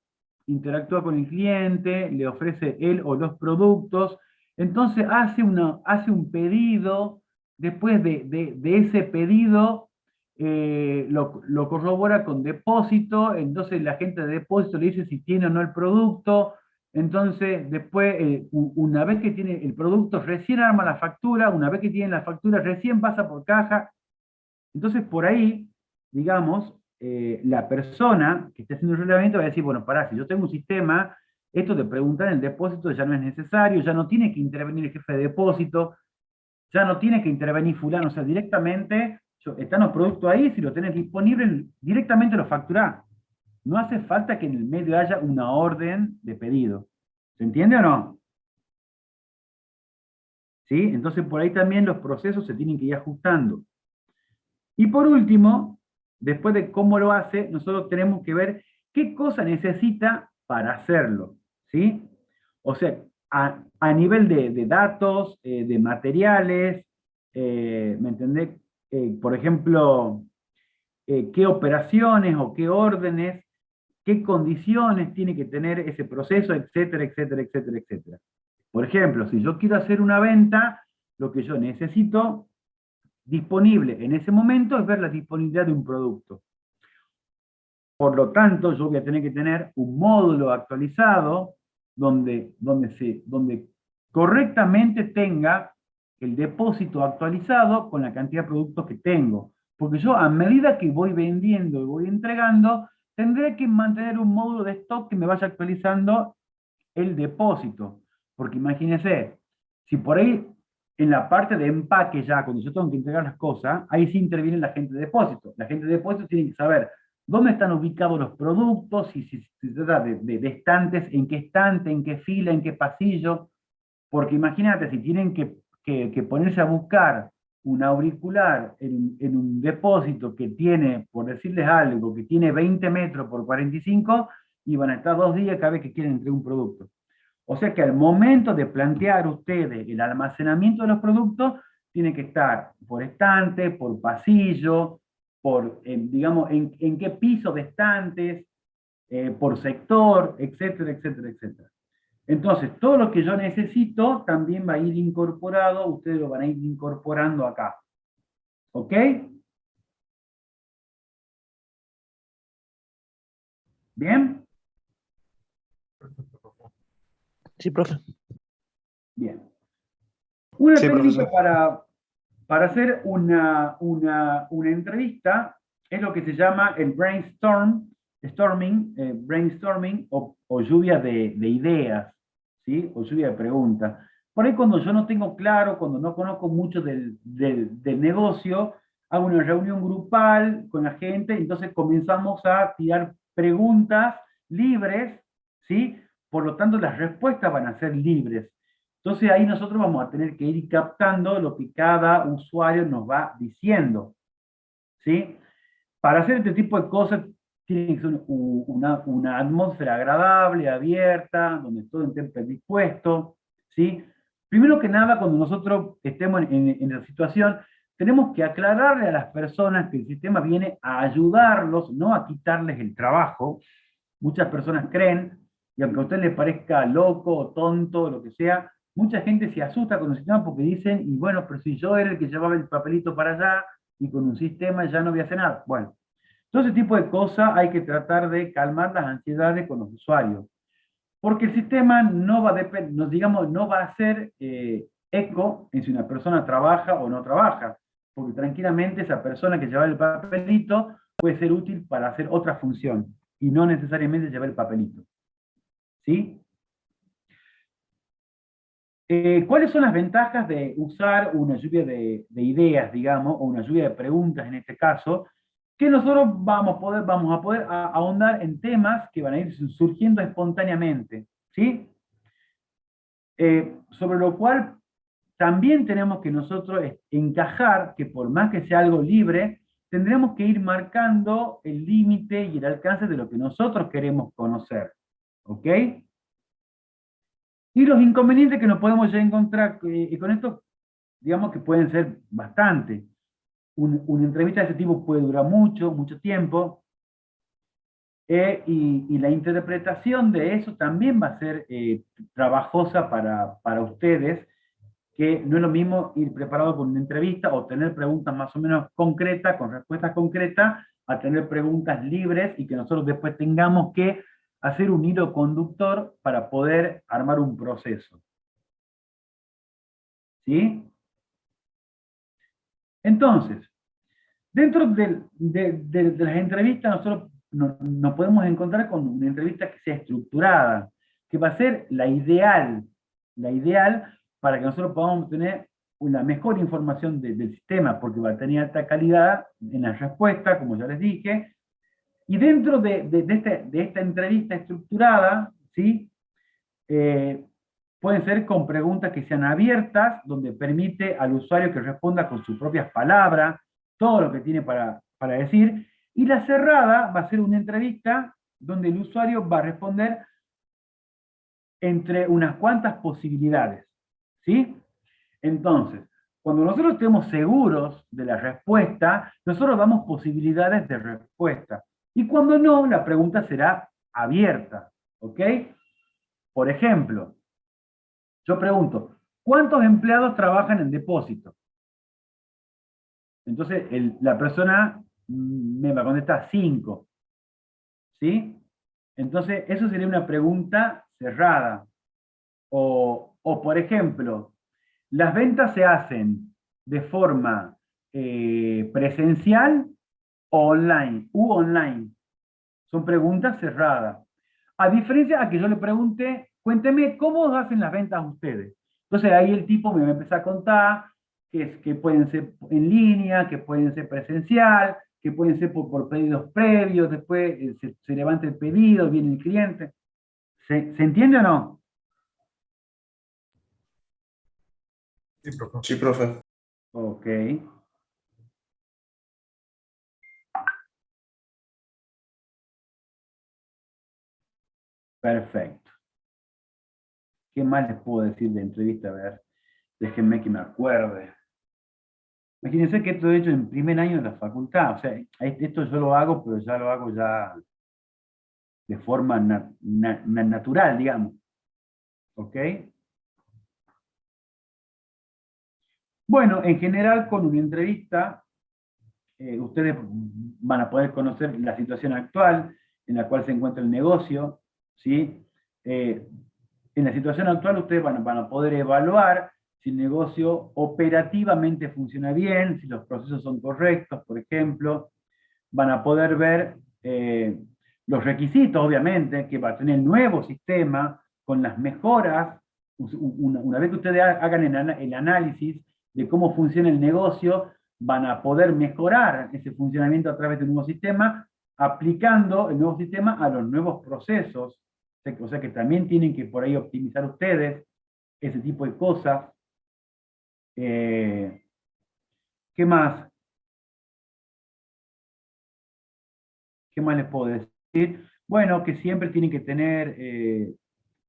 interactúa con el cliente, le ofrece él o los productos, entonces hace un pedido, después de ese pedido lo corrobora con depósito, entonces la gente de depósito le dice si tiene o no el producto, entonces después, una vez que tiene el producto, recién arma la factura, una vez que tiene la factura, recién pasa por caja. Entonces por ahí, digamos, la persona que está haciendo el relevamiento va a decir, bueno, pará, si yo tengo un sistema esto de preguntar en el depósito ya no es necesario, ya no tiene que intervenir el jefe de depósito, ya no tiene que intervenir fulano, o sea, directamente están los productos ahí, si lo tenés disponible, directamente lo facturás. No hace falta que en el medio haya una orden de pedido. ¿Se entiende o no? ¿Sí? Entonces por ahí también los procesos se tienen que ir ajustando. Y por último, después de cómo lo hace, nosotros tenemos que ver qué cosa necesita para hacerlo. ¿Sí? O sea, a nivel de datos, de materiales, ¿me entendés? Por ejemplo, qué operaciones o qué órdenes, qué condiciones tiene que tener ese proceso, etcétera, etcétera, etcétera, etcétera. Por ejemplo, si yo quiero hacer una venta, lo que yo necesito disponible en ese momento es ver la disponibilidad de un producto. Por lo tanto, yo voy a tener que tener un módulo actualizado donde correctamente tenga el depósito actualizado con la cantidad de productos que tengo. Porque yo, a medida que voy vendiendo y voy entregando, tendré que mantener un módulo de stock que me vaya actualizando el depósito. Porque imagínense, si por ahí en la parte de empaque ya, cuando yo tengo que entregar las cosas, ahí sí interviene la gente de depósito. La gente de depósito tiene que saber dónde están ubicados los productos, si se trata de estantes, en qué estante, en qué fila, en qué pasillo. Porque imagínate, si tienen que ponerse a buscar un auricular en un depósito que tiene, por decirles algo, que tiene 20 metros por 45, y van a estar 2 días cada vez que quieren entregar un producto. O sea que al momento de plantear ustedes el almacenamiento de los productos, tiene que estar por estante, por pasillo, por, digamos, en qué piso de estantes, por sector, etcétera, etcétera, etcétera. Entonces, todo lo que yo necesito también va a ir incorporado, ustedes lo van a ir incorporando acá. ¿Ok? ¿Bien? Sí, profe. Bien. Una Sí, técnica profesor. para hacer una entrevista es lo que se llama el brainstorming o lluvia de ideas, ¿sí? O lluvia de preguntas. Por ahí cuando yo no tengo claro, cuando no conozco mucho del negocio, hago una reunión grupal con la gente, entonces comenzamos a tirar preguntas libres, ¿sí? Por lo tanto, las respuestas van a ser libres. Entonces ahí nosotros vamos a tener que ir captando lo que cada usuario nos va diciendo, ¿sí? Para hacer este tipo de cosas tiene que ser una atmósfera agradable, abierta, donde todo esté predispuesto, ¿sí? Primero que nada, cuando nosotros estemos en la situación, tenemos que aclararle a las personas que el sistema viene a ayudarlos, no a quitarles el trabajo. Muchas personas creen, y aunque a usted le parezca loco, tonto, lo que sea, mucha gente se asusta con el sistema porque dicen, y bueno, pero si yo era el que llevaba el papelito para allá, y con un sistema ya no voy a hacer nada. Bueno, todo ese tipo de cosas hay que tratar de calmar las ansiedades con los usuarios. Porque el sistema no va a, digamos, no va a hacer eco en si una persona trabaja o no trabaja. Porque tranquilamente esa persona que lleva el papelito puede ser útil para hacer otra función y no necesariamente llevar el papelito. ¿Sí? ¿Cuáles son las ventajas de usar una lluvia de ideas, digamos, o una lluvia de preguntas en este caso? Que nosotros vamos a poder ahondar en temas que van a ir surgiendo espontáneamente, ¿sí? Sobre lo cual también tenemos que nosotros encajar que por más que sea algo libre, tendremos que ir marcando el límite y el alcance de lo que nosotros queremos conocer, ¿ok? Y los inconvenientes que nos podemos ya encontrar, y con esto, digamos que pueden ser bastante. Una entrevista de ese tipo puede durar mucho, mucho tiempo, y la interpretación de eso también va a ser trabajosa para ustedes, que no es lo mismo ir preparado con una entrevista o tener preguntas más o menos concretas, con respuestas concretas, a tener preguntas libres y que nosotros después tengamos que hacer un hilo conductor para poder armar un proceso. ¿Sí? Entonces, dentro de las entrevistas nosotros nos podemos encontrar con una entrevista que sea estructurada. que va a ser la ideal para que nosotros podamos tener una mejor información del sistema, porque va a tener alta calidad en la respuesta, como ya les dije, y dentro de esta entrevista estructurada, ¿sí? Pueden ser con preguntas que sean abiertas, donde permite al usuario que responda con sus propias palabras, todo lo que tiene para decir, y la cerrada va a ser una entrevista donde el usuario va a responder entre unas cuantas posibilidades, ¿sí? Entonces, cuando nosotros estemos seguros de la respuesta, nosotros damos posibilidades de respuesta. Y cuando no, la pregunta será abierta, ¿ok? Por ejemplo, yo pregunto, ¿cuántos empleados trabajan en depósito? Entonces, la persona me va a contestar 5, ¿sí? Entonces, eso sería una pregunta cerrada. O por ejemplo, ¿las ventas se hacen de forma presencial o online? Online. Son preguntas cerradas. A diferencia a que yo le pregunte, cuénteme, ¿cómo hacen las ventas ustedes? Entonces ahí el tipo me va a empezar a contar que pueden ser en línea, que pueden ser presencial, que pueden ser por pedidos previos, después se levanta el pedido, viene el cliente. ¿Se entiende o no? Sí, profe. Sí, profe. Ok. Perfecto. ¿Qué más les puedo decir de entrevista? A ver, déjenme que me acuerde. Imagínense que esto he hecho en primer año de la facultad. O sea, esto yo lo hago, pero ya lo hago ya de forma natural, digamos. ¿Ok? Bueno, en general con una entrevista, ustedes van a poder conocer la situación actual en la cual se encuentra el negocio, ¿sí? En la situación actual ustedes van a poder evaluar si el negocio operativamente funciona bien, si los procesos son correctos, por ejemplo. Van a poder ver los requisitos, obviamente, que va a tener el nuevo sistema con las mejoras. Una vez que ustedes hagan el análisis de cómo funciona el negocio, van a poder mejorar ese funcionamiento a través del nuevo sistema, aplicando el nuevo sistema a los nuevos procesos. O sea que también tienen que por ahí optimizar ustedes ese tipo de cosas. ¿Qué más? ¿Qué más les puedo decir? Bueno, que siempre tienen que tener,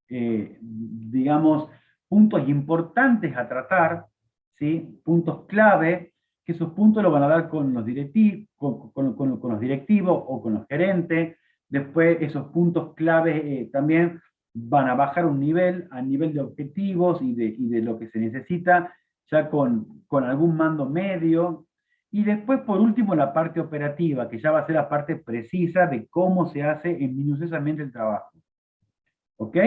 digamos, puntos importantes a tratar, ¿sí? Puntos clave, que esos puntos los van a dar con los directivos, con los directivos o con los gerentes. Después esos puntos clave también van a bajar un nivel, a nivel de objetivos y de lo que se necesita, ya con algún mando medio. Y después, por último, la parte operativa, que ya va a ser la parte precisa de cómo se hace minuciosamente el trabajo. ¿Ok?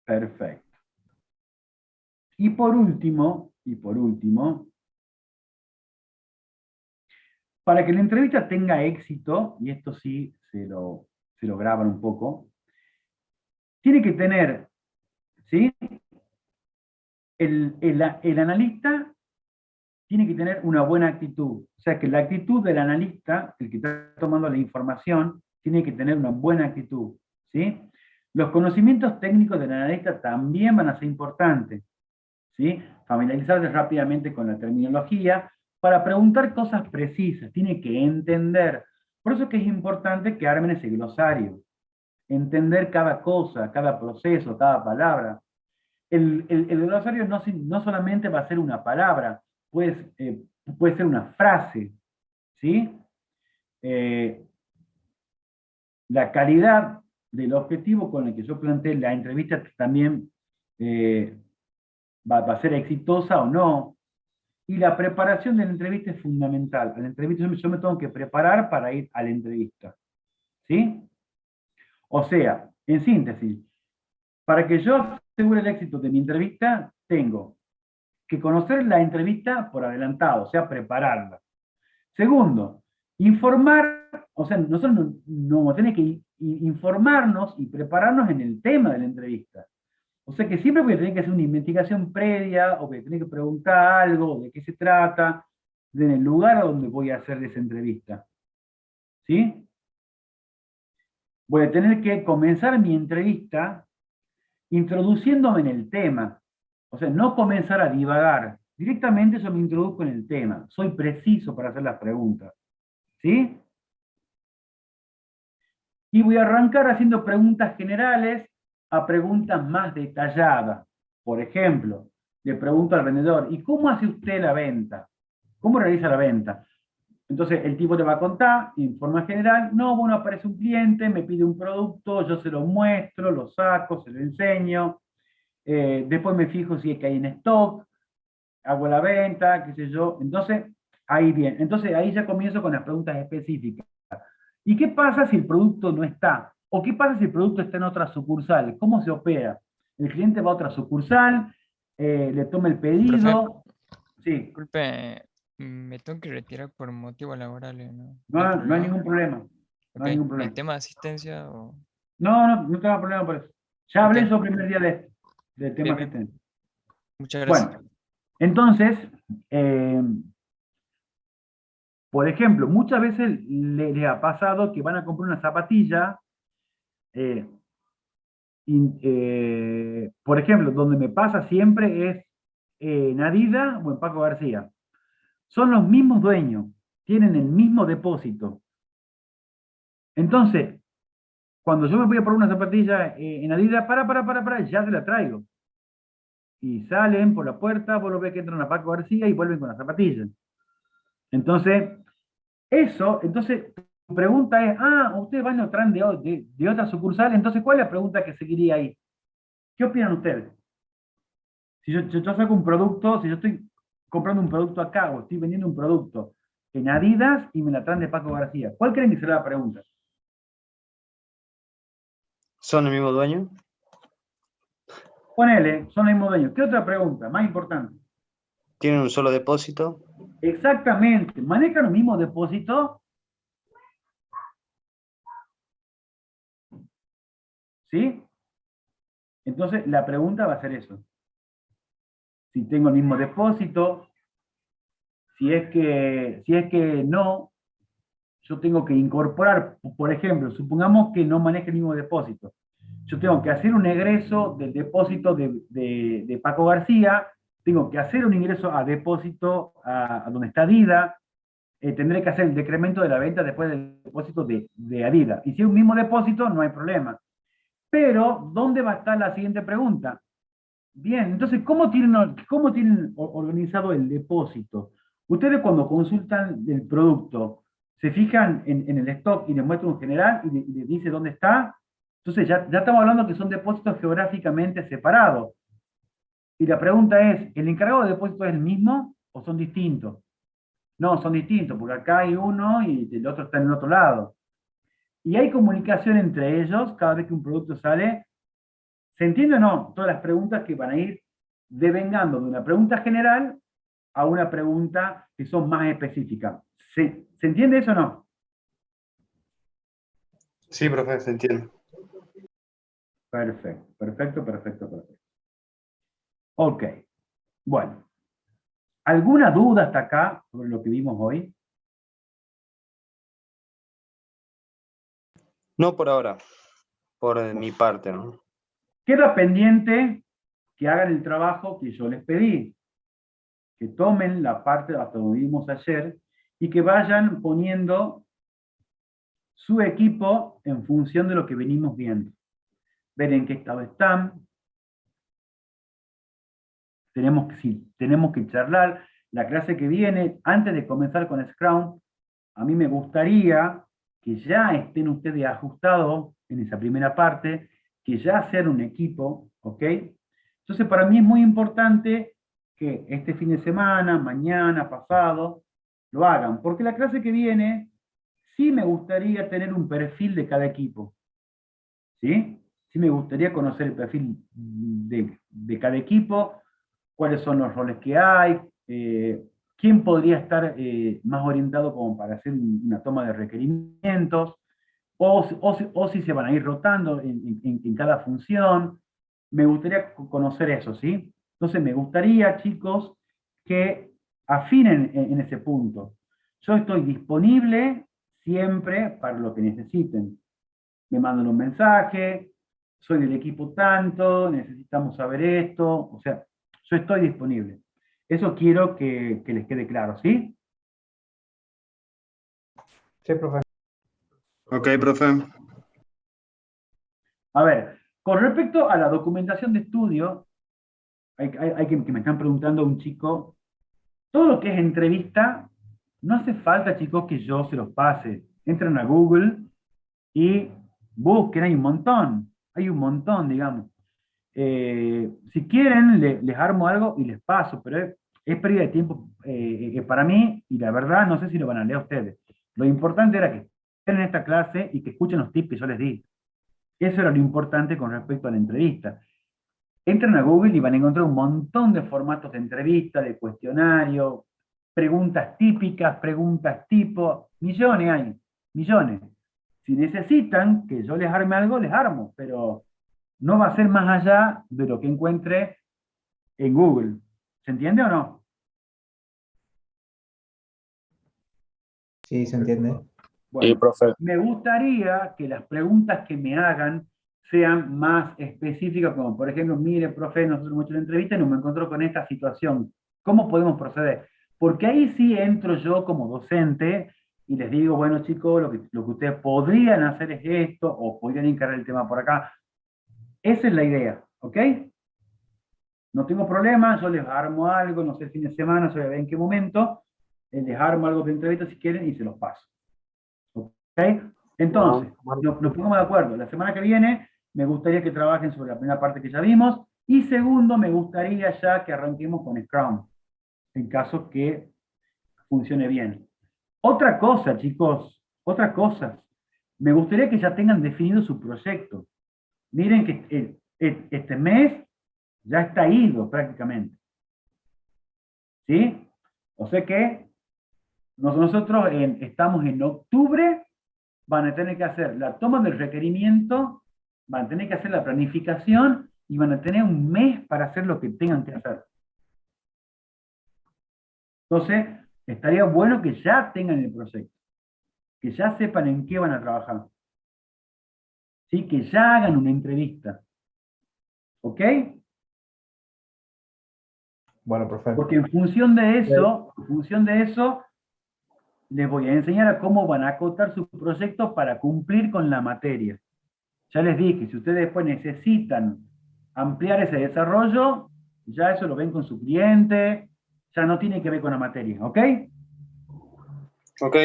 Perfecto. Y por último, para que la entrevista tenga éxito, y esto sí se lo graban un poco, tiene que tener, ¿sí? El analista tiene que tener una buena actitud. O sea que la actitud del analista, el que está tomando la información, tiene que tener una buena actitud, ¿sí? Los conocimientos técnicos del analista también van a ser importantes, ¿sí? Familiarizarse rápidamente con la terminología para preguntar cosas precisas, tiene que entender. Por eso es que es importante que armen ese glosario, entender cada cosa, cada proceso, cada palabra. El glosario no solamente va a ser una palabra, puede ser una frase, ¿sí? La calidad del objetivo con el que yo planteé la entrevista también va a ser exitosa o no. Y la preparación de la entrevista es fundamental. A la entrevista yo me tengo que preparar para ir a la entrevista, ¿sí? O sea, en síntesis, para que yo asegure el éxito de mi entrevista, tengo que conocer la entrevista por adelantado, o sea, prepararla. Segundo, informar, o sea, nosotros no tenemos que informarnos y prepararnos en el tema de la entrevista. O sea que siempre voy a tener que hacer una investigación previa, o voy a tener que preguntar algo, de qué se trata, en el lugar a donde voy a hacer esa entrevista. ¿Sí? Voy a tener que comenzar mi entrevista introduciéndome en el tema. O sea, no comenzar a divagar. Directamente yo me introduzco en el tema. Soy preciso para hacer las preguntas. ¿Sí? Y voy a arrancar haciendo preguntas generales a preguntas más detalladas. Por ejemplo, le pregunto al vendedor, ¿y cómo hace usted la venta? ¿Cómo realiza la venta? Entonces el tipo te va a contar, en forma general, no, bueno, aparece un cliente, me pide un producto, yo se lo muestro, lo saco, se lo enseño, después me fijo si es que hay en stock, hago la venta, qué sé yo. Entonces, ahí bien. Entonces ahí ya comienzo con las preguntas específicas. ¿Y qué pasa si el producto no está? ¿O qué pasa si el producto está en otra sucursal? ¿Cómo se opera? El cliente va a otra sucursal, le toma el pedido. Sí, Disculpe, me tengo que retirar por motivos laborales, ¿no? no hay ningún problema. No Ok, hay ningún ¿en problema. tema de asistencia o...? No tengo problema por eso. Ya hablé Ok, yo el primer día de tema bien, bien. asistencia. Muchas gracias. Bueno, entonces, por ejemplo, muchas veces le ha pasado que van a comprar una zapatilla, por ejemplo, donde me pasa siempre es en Adidas o en Paco García. Son los mismos dueños, tienen el mismo depósito. Entonces, cuando yo me voy a poner una zapatilla en Adidas, ya se la traigo. Y salen por la puerta, vos lo ves que entran a Paco García y vuelven con la zapatilla. Entonces, entonces, tu pregunta es, ustedes van y lo traen de otra sucursal, entonces, ¿cuál es la pregunta que seguiría ahí? ¿Qué opinan ustedes? Si yo saco un producto, si yo estoy comprando un producto acá, o estoy vendiendo un producto en Adidas y me la traen de Paco García, ¿cuál creen que será la pregunta? ¿Son el mismo dueño? Ponele, son el mismo dueño. ¿Qué otra pregunta? Más importante. ¿Tienen un solo depósito? Exactamente. ¿Manejan el mismo depósito? ¿Sí? Entonces, la pregunta va a ser eso. Si tengo el mismo depósito, si es que no, yo tengo que incorporar, por ejemplo, supongamos que no maneje el mismo depósito. Yo tengo que hacer un egreso del depósito de Paco García, tengo que hacer un ingreso a depósito a donde está Adidas, tendré que hacer el decremento de la venta después del depósito de Adidas. Y si es un mismo depósito, no hay problema. Pero, ¿dónde va a estar la siguiente pregunta? Bien, entonces, ¿cómo tienen organizado el depósito? Ustedes cuando consultan el producto, se fijan en el stock y les muestran un general y les dice dónde está. Entonces ya estamos hablando que son depósitos geográficamente separados. Y la pregunta es, ¿el encargado de depósito es el mismo o son distintos? No, son distintos, porque acá hay uno y el otro está en el otro lado. Y hay comunicación entre ellos cada vez que un producto sale. ¿Se entiende o no? Todas las preguntas que van a ir devengando de una pregunta general a una pregunta que son más específicas. ¿Se entiende eso o no? Sí, profe, se entiende. Perfecto. Ok, bueno. ¿Alguna duda hasta acá sobre lo que vimos hoy? No por ahora, por mi parte, ¿no? Queda pendiente que hagan el trabajo que yo les pedí, que tomen la parte hasta donde vimos ayer y que vayan poniendo su equipo en función de lo que venimos viendo. Ver en qué estado están. Tenemos que charlar. La clase que viene, antes de comenzar con Scrum, a mí me gustaría que ya estén ustedes ajustados en esa primera parte, que ya sean un equipo, ¿ok? Entonces, para mí es muy importante que este fin de semana, mañana, pasado, lo hagan, porque la clase que viene, sí me gustaría tener un perfil de cada equipo, ¿sí? Sí me gustaría conocer el perfil de cada equipo, cuáles son los roles que hay, quién podría estar más orientado como para hacer una toma de requerimientos, o si se van a ir rotando en cada función. Me gustaría conocer eso, ¿sí? Entonces me gustaría, chicos, que afinen en ese punto. Yo estoy disponible siempre para lo que necesiten. Me mandan un mensaje, soy del equipo tanto, necesitamos saber esto, o sea, yo estoy disponible. Eso quiero que les quede claro, ¿sí? Sí, profe. Ok, profe. A ver, con respecto a la documentación de estudio, hay que me están preguntando un chico, todo lo que es entrevista, no hace falta, chicos, que yo se los pase. Entren a Google y busquen, hay un montón, digamos. Si quieren, les armo algo y les paso, pero es pérdida de tiempo para mí, y la verdad no sé si lo van a leer ustedes. Lo importante era que estén en esta clase y que escuchen los tips que yo les di. Eso era lo importante con respecto a la entrevista. Entren a Google y van a encontrar un montón de formatos de entrevista, de cuestionario, preguntas típicas, preguntas tipo, millones hay, millones. Si necesitan que yo les arme algo, les armo, pero no va a ser más allá de lo que encuentre en Google. ¿Se entiende o no? Sí, se entiende. Bueno, me gustaría que las preguntas que me hagan sean más específicas, como por ejemplo, mire, profe, nosotros hemos hecho una entrevista y nos encontró con esta situación. ¿Cómo podemos proceder? Porque ahí sí entro yo como docente y les digo, bueno chicos, lo que ustedes podrían hacer es esto, o podrían encarar el tema por acá. Esa es la idea, ¿ok? No tengo problema, yo les armo algo, no sé, fin de semana, yo voy a ver en qué momento, les armo algo de entrevista si quieren y se los paso. ¿Ok? Entonces, nos ponemos de acuerdo. La semana que viene me gustaría que trabajen sobre la primera parte que ya vimos, y segundo, me gustaría ya que arranquemos con Scrum, en caso que funcione bien. Otra cosa, chicos, otra cosa. Me gustaría que ya tengan definido su proyecto. Miren que este mes ya está ido prácticamente. ¿Sí? O sea que nosotros estamos en octubre, van a tener que hacer la toma del requerimiento, van a tener que hacer la planificación y van a tener un mes para hacer lo que tengan que hacer. Entonces, estaría bueno que ya tengan el proyecto, que ya sepan en qué van a trabajar. ¿Sí? Que ya hagan una entrevista. ¿Ok? Bueno, profe. Porque en función de eso, les voy a enseñar a cómo van a acotar su proyecto para cumplir con la materia. Ya les dije, si ustedes después necesitan ampliar ese desarrollo, ya eso lo ven con su cliente, ya no tiene que ver con la materia, ¿ok? Ok.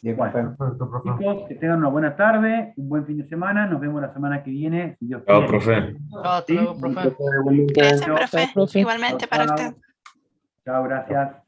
Bien, Bueno, profe. chicos, que tengan una buena tarde, un buen fin de semana, nos vemos la semana que viene, si Dios Chao, quiere. profe. Hasta ¿Sí? luego, profe. Gracias, Chao, profe. profe. Igualmente para chao. usted. Chao, gracias.